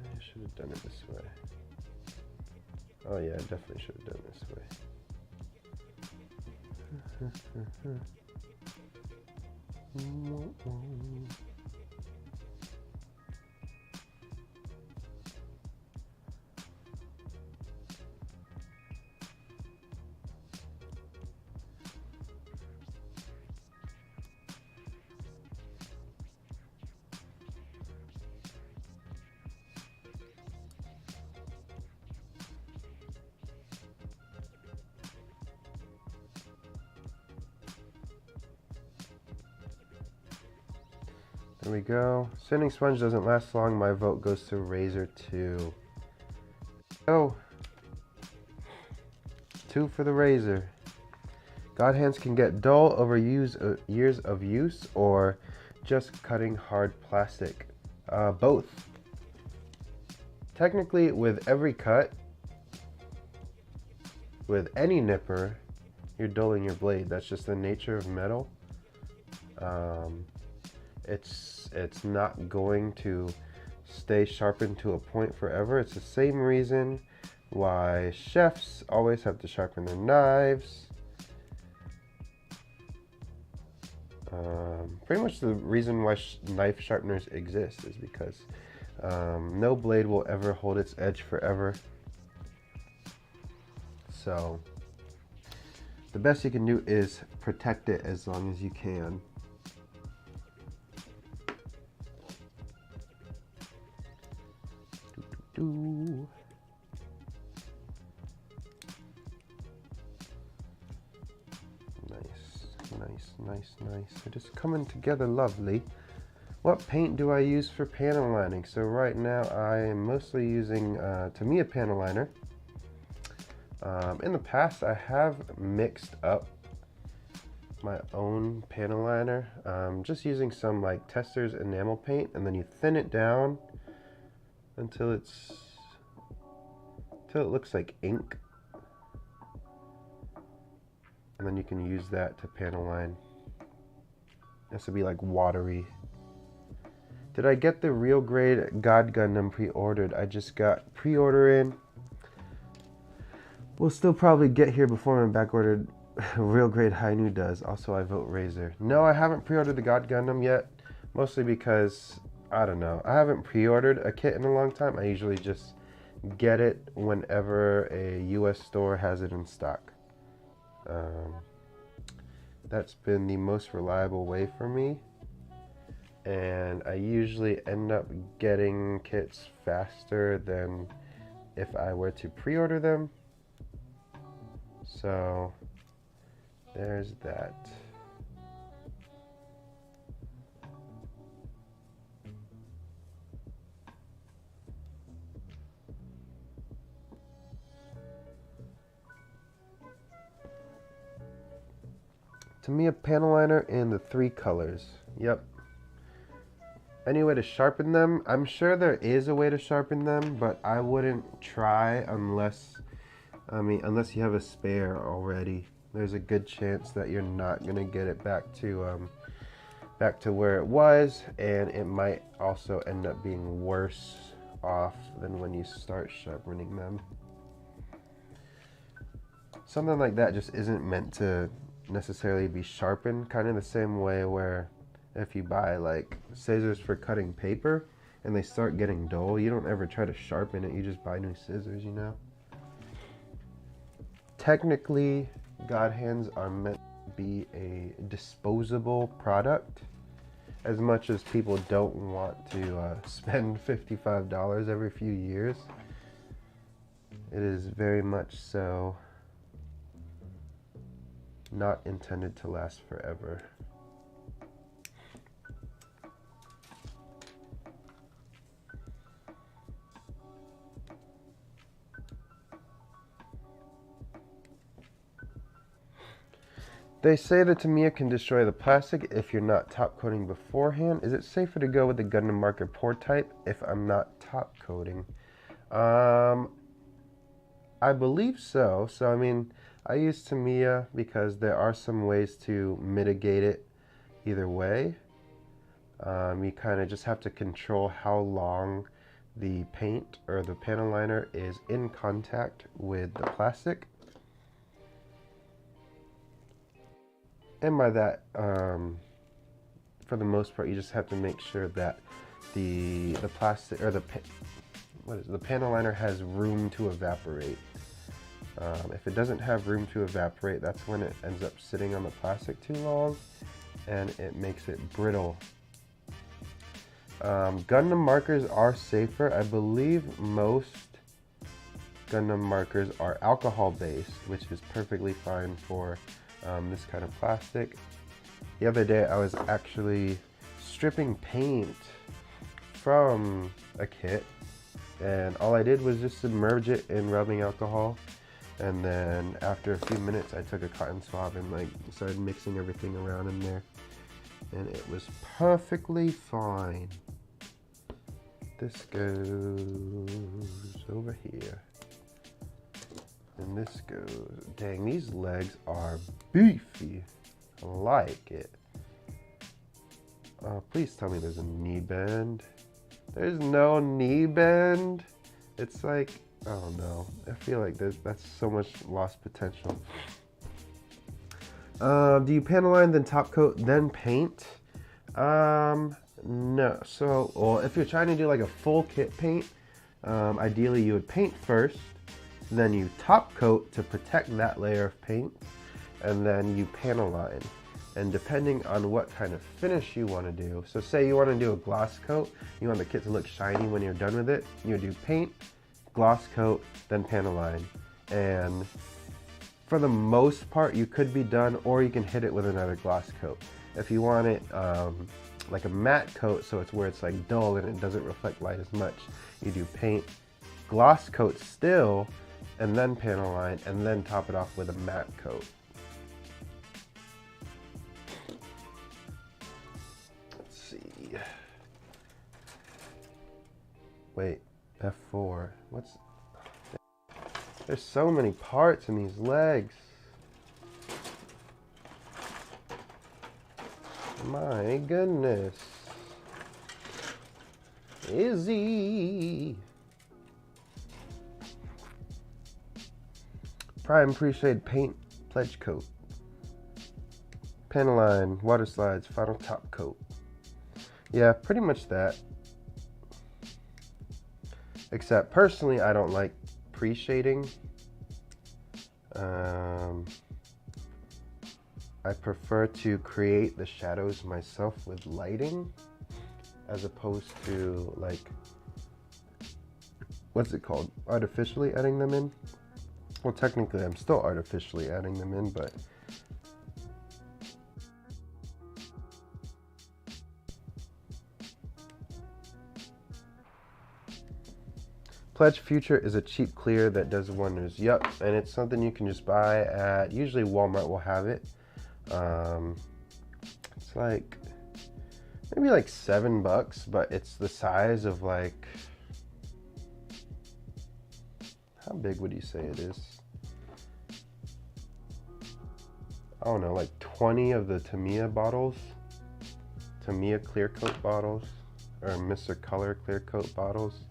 I should have done it this way. Oh yeah, I definitely should have done it this way. There we go. Sanding sponge doesn't last long. My vote goes to Razor 2. Oh, 2 for the Razor. God hands can get dull over years of use, or just cutting hard plastic. Both. Technically, with every cut, with any nipper, you're dulling your blade. That's just the nature of metal. It's not going to stay sharpened to a point forever. It's the same reason why chefs always have to sharpen their knives. Pretty much the reason why knife sharpeners exist is because no blade will ever hold its edge forever. So the best you can do is protect it as long as you can. Nice. They're just coming together lovely. What paint do I use for panel lining? So right now I am mostly using Tamiya panel liner. In the past I have mixed up my own panel liner, just using some like Testor's enamel paint, and then you thin it down until it looks like ink, and then you can use that to panel line. This would be like watery. Did I get the real grade God Gundam pre-ordered? I just got pre-order in. We'll still probably get here before I'm back ordered. Real grade Hainu does. Also, I vote Razor. No, I haven't pre-ordered the God Gundam yet. Mostly because, I don't know, I haven't pre-ordered a kit in a long time. I usually just get it whenever a US store has it in stock. That's been the most reliable way for me, and I usually end up getting kits faster than if I were to pre-order them. So there's that. Tamiya panel liner in the 3 colors. Yep. Any way to sharpen them? I'm sure there is a way to sharpen them, but I wouldn't try unless you have a spare already. There's a good chance that you're not gonna get it back to where it was, and it might also end up being worse off than when you start sharpening them. Something like that just isn't meant to necessarily be sharpened, kind of the same way where if you buy like scissors for cutting paper and they start getting dull, you don't ever try to sharpen it, you just buy new scissors, you know. Technically, God hands are meant to be a disposable product, as much as people don't want to spend $55 every few years. It is very much so not intended to last forever. They say that Tamiya can destroy the plastic if you're not top coating beforehand. Is it safer to go with the Gundam marker pour type if I'm not top coating? I believe so. So I mean, I use Tamiya because there are some ways to mitigate it either way. You kind of just have to control how long the paint or the panel liner is in contact with the plastic. And by that, for the most part, you just have to make sure that the plastic or the panel liner has room to evaporate. If it doesn't have room to evaporate, that's when it ends up sitting on the plastic too long, and it makes it brittle. Gundam markers are safer. I believe most Gundam markers are alcohol-based, which is perfectly fine for this kind of plastic. The other day I was actually stripping paint from a kit, and all I did was just submerge it in rubbing alcohol, and then after a few minutes I took a cotton swab and like started mixing everything around in there, and it was perfectly fine. This goes over here, and And this goes, dang, these legs are beefy. I like it. Please tell me there's a knee bend. There's no knee bend. It's like, I don't know. I feel like that's so much lost potential. Do you panel line, then top coat, then paint? No. So, well, if you're trying to do like a full kit paint, ideally you would paint first, then you top coat to protect that layer of paint, and then you panel line. And depending on what kind of finish you want to do, so say you want to do a gloss coat, you want the kit to look shiny when you're done with it, you do paint, gloss coat, then panel line. And for the most part, you could be done, or you can hit it with another gloss coat. If you want it like a matte coat, so it's where it's like dull and it doesn't reflect light as much, you do paint, gloss coat still, and then panel line, and then top it off with a matte coat. Let's see. Wait, F4. What's... There's so many parts in these legs. My goodness. Izzy. Prime pre-shade paint pledge coat. Panel line, water slides, final top coat. Yeah, pretty much that. Except personally, I don't like pre-shading. I prefer to create the shadows myself with lighting, as opposed to like, what's it called? Artificially adding them in. Well, technically I'm still artificially adding them in, but Pledge Future is a cheap clear that does wonders. Yep, and it's something you can just buy at, usually Walmart will have it. It's like maybe like $7, but it's the size of like, how big would you say it is? I don't know, like 20 of the Tamiya bottles, Tamiya clear coat bottles, or Mr. Color clear coat bottles.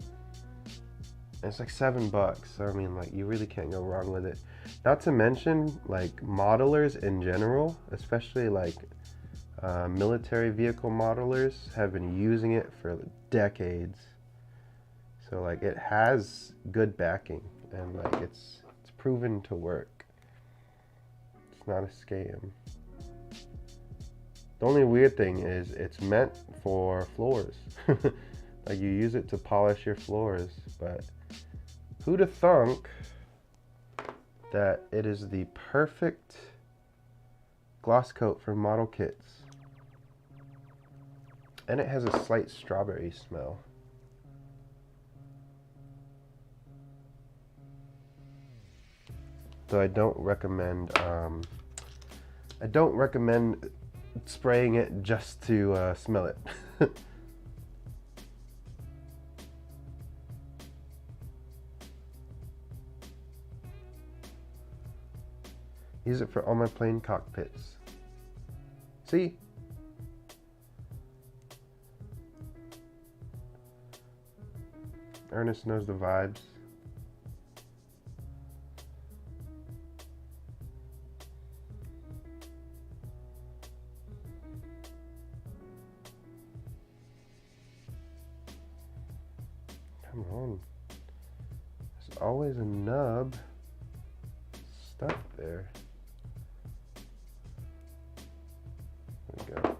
And it's like $7, so I mean, like, you really can't go wrong with it. Not to mention, like, modelers in general, especially like military vehicle modelers, have been using it for decades. So like, it has good backing, and like, it's proven to work. It's not a scam. The only weird thing is it's meant for floors. Like, you use it to polish your floors, but who'd have thunk that it is the perfect gloss coat for model kits. And it has a slight strawberry smell. So I don't recommend spraying it just to smell it. Use it for all my plane cockpits. See? Ernest knows the vibes. Come on. There's always a nub stuck there. There we go.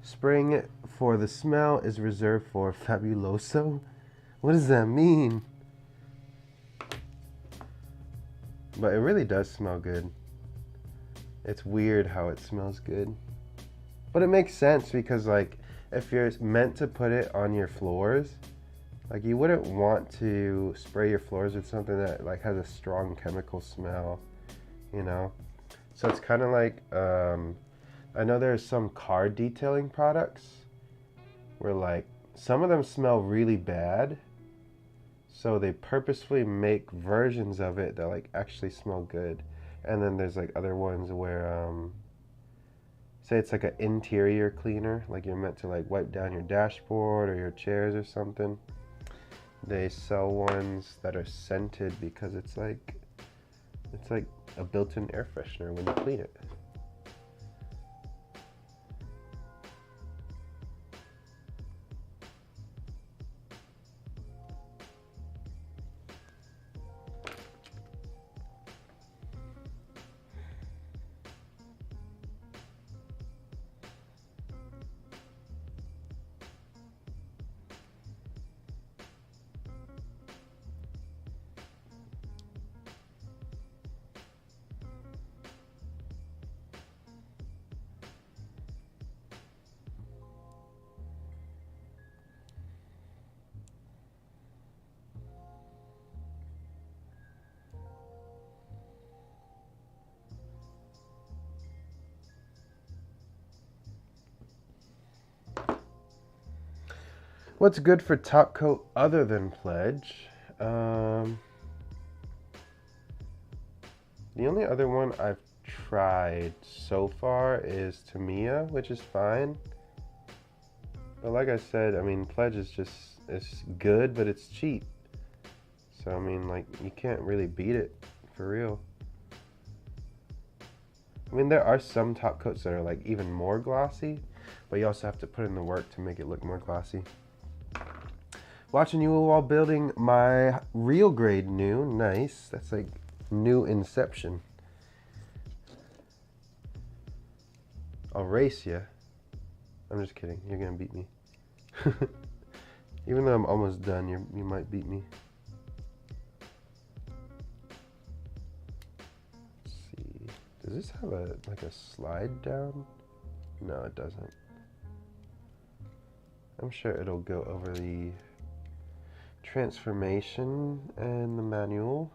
Spraying it for the smell is reserved for Fabuloso? What does that mean? But it really does smell good. It's weird how it smells good. But it makes sense because like if you're meant to put it on your floors, like you wouldn't want to spray your floors with something that like has a strong chemical smell, you know? So it's kind of like, I know there's some car detailing products where like some of them smell really bad. So they purposefully make versions of it that like actually smell good. And then there's like other ones where, say it's like an interior cleaner, like you're meant to like wipe down your dashboard or your chairs or something. They sell ones that are scented because it's like a built-in air freshener when you clean it. What's good for top coat other than Pledge? The only other one I've tried so far is Tamiya, which is fine. But like I said, I mean, Pledge is just, it's good, but it's cheap. So, I mean, like, you can't really beat it, for real. I mean, there are some top coats that are, like, even more glossy, but you also have to put in the work to make it look more glossy. Watching you while building my real grade new. Nice. That's like new Inception. I'll race you. I'm just kidding. You're gonna beat me. Even though I'm almost done, you might beat me. Let's see. Does this have like a slide down? No, it doesn't. I'm sure it'll go over the transformation and the manual.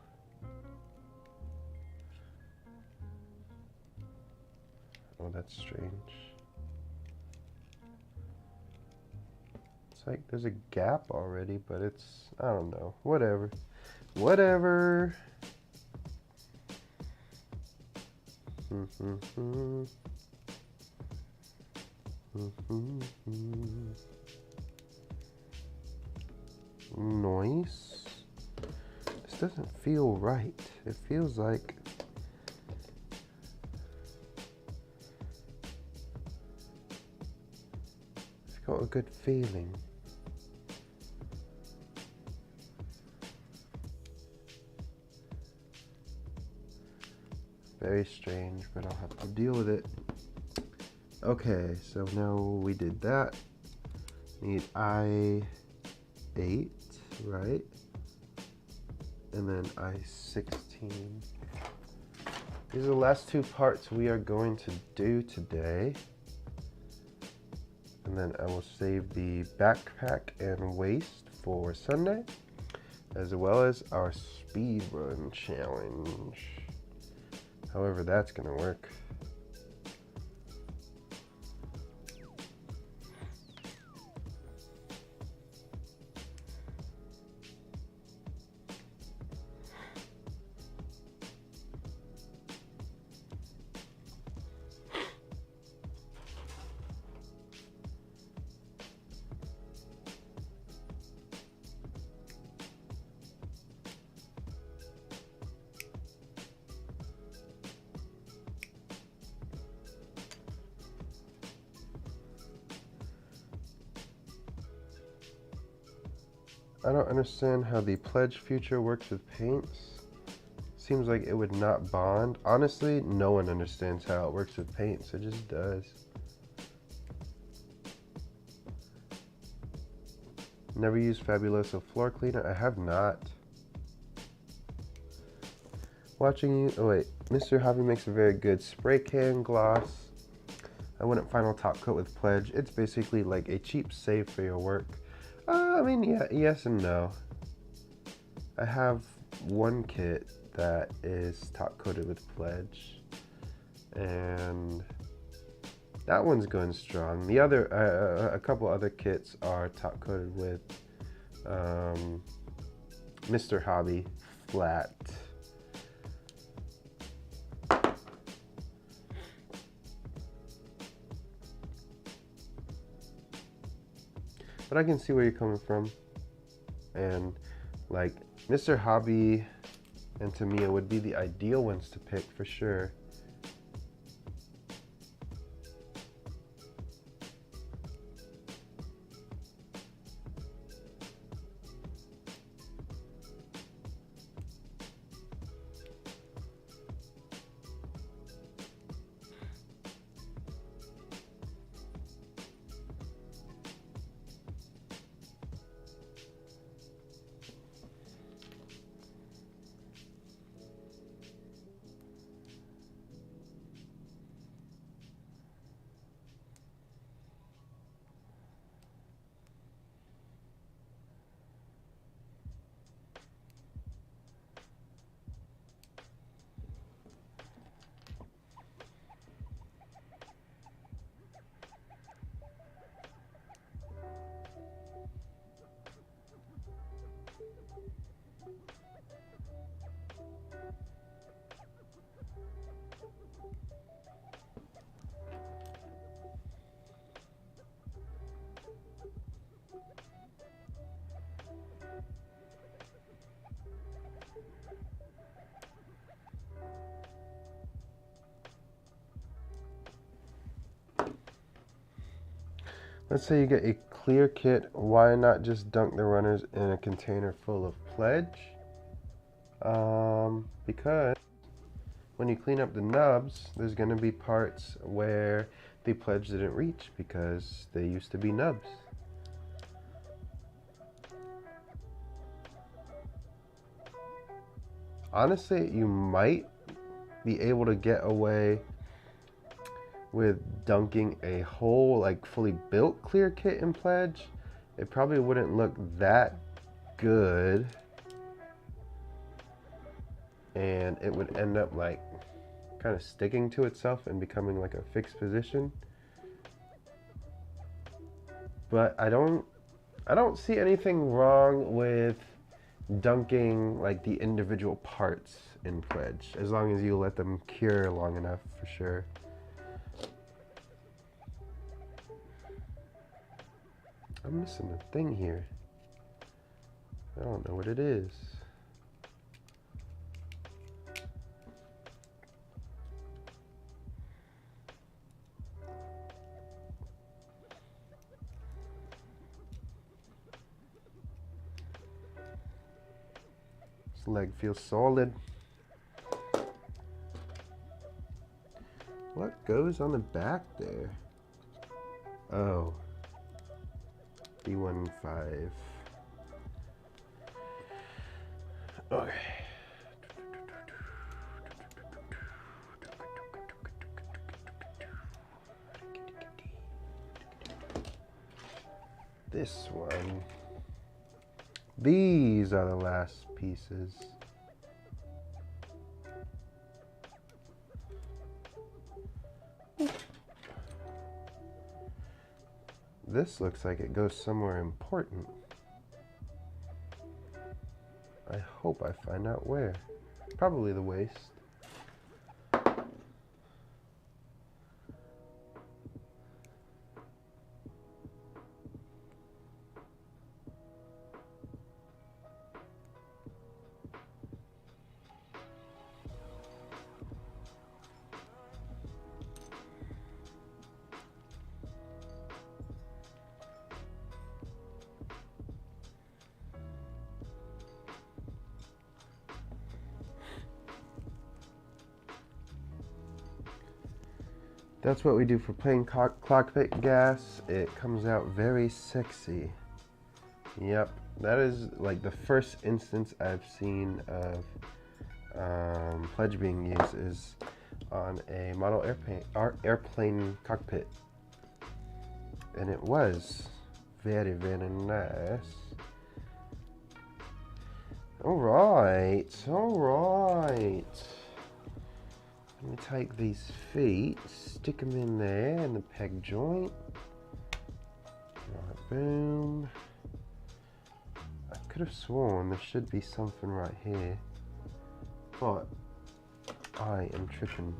Oh, that's strange. It's like there's a gap already, but it's, I don't know, whatever. Whatever. Noise. This doesn't feel right. It feels like it's got a good feeling. Very strange, but I'll have to deal with it. Okay, so now we did that. Need I8, right? And then I16. These are the last two parts we are going to do today. And then I will save the backpack and waist for Sunday, as well as our speed run challenge. However that's gonna work. I don't understand how the Pledge feature works with paints. Seems like it would not bond. Honestly, no one understands how it works with paints. It just does. Never used Fabuloso floor cleaner. I have not. watching you. Oh wait, Mr. Hobby makes a very good spray can gloss. I wouldn't final top coat with Pledge. It's basically like a cheap save for your work. I mean, yeah, yes and no. I have one kit that is top coated with Pledge, and that one's going strong. The other, a couple other kits are top coated with Mr. Hobby flat. But I can see where you're coming from, and like Mr. Hobby and Tamiya would be the ideal ones to pick for sure. Let's say you get a clear kit, why not just dunk the runners in a container full of Pledge? Because when you clean up the nubs, there's going to be parts where the Pledge didn't reach because they used to be nubs. Honestly, you might be able to get away with dunking a whole, like, fully built clear kit in Pledge. It probably wouldn't look that good, and it would end up like kind of sticking to itself and becoming like a fixed position. But I don't see anything wrong with dunking like the individual parts in Pledge, as long as you let them cure long enough, for sure. I'm missing a thing here. I don't know what it is. This leg feels solid. What goes on the back there? Oh. B15. Okay. This one. These are the last pieces. This looks like it goes somewhere important. I hope I find out where. Probably the waist. That's what we do for plain cockpit gas. It comes out very sexy. Yep, that is like the first instance I've seen of pledge being used is on a model airplane cockpit, and it was very, very nice. All right. Let me take these feet, stick them in there in the peg joint. Right, boom. I could have sworn there should be something right here, but I am tripping.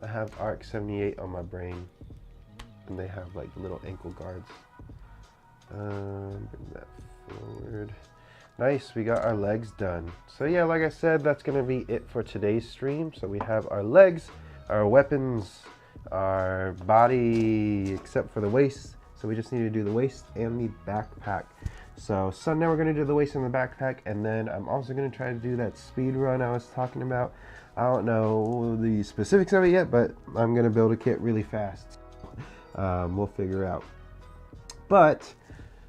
I have RX-78 on my brain, and they have like little ankle guards. Bring that forward. Nice, we got our legs done. So yeah, like I said, that's gonna be it for today's stream. So we have our legs, our weapons, our body, except for the waist. So we just need to do the waist and the backpack. So Sunday we're gonna do the waist and the backpack, and then I'm also gonna try to do that speed run I was talking about. I don't know the specifics of it yet, but I'm gonna build a kit really fast. We'll figure out. But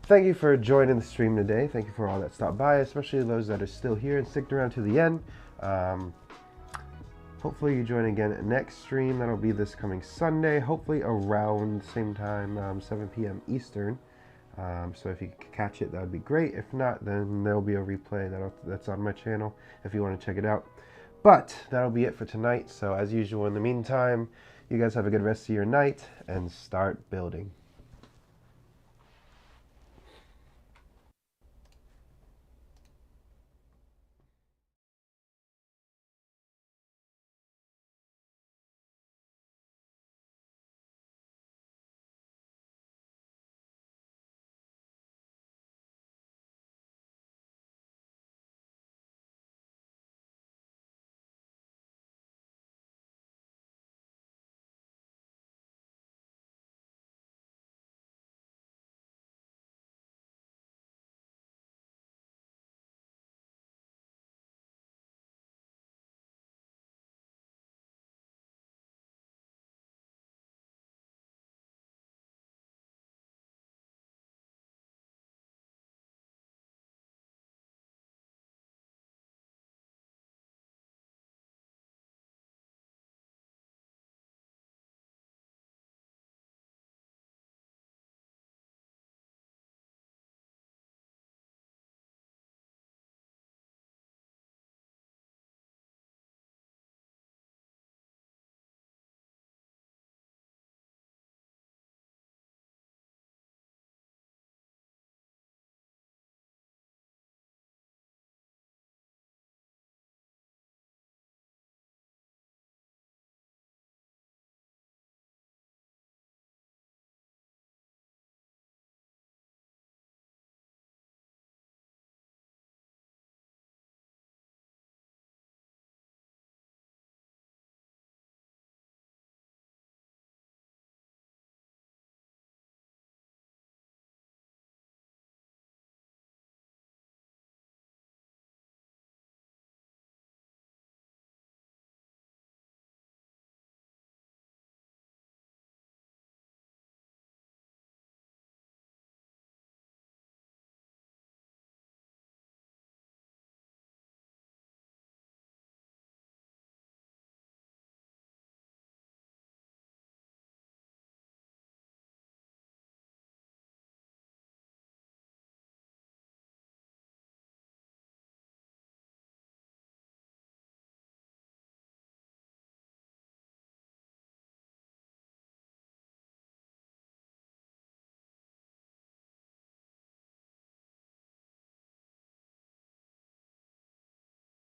thank you for joining the stream today. Thank you for all that stopped by, especially those that are still here and sticked around to the end. Hopefully you join again next stream. That'll be this coming Sunday, hopefully around the same time, 7 p.m. Eastern. So if you can catch it, that would be great. If not, then there'll be a replay that's on my channel if you want to check it out. But that'll be it for tonight. So as usual, in the meantime, you guys have a good rest of your night and start building.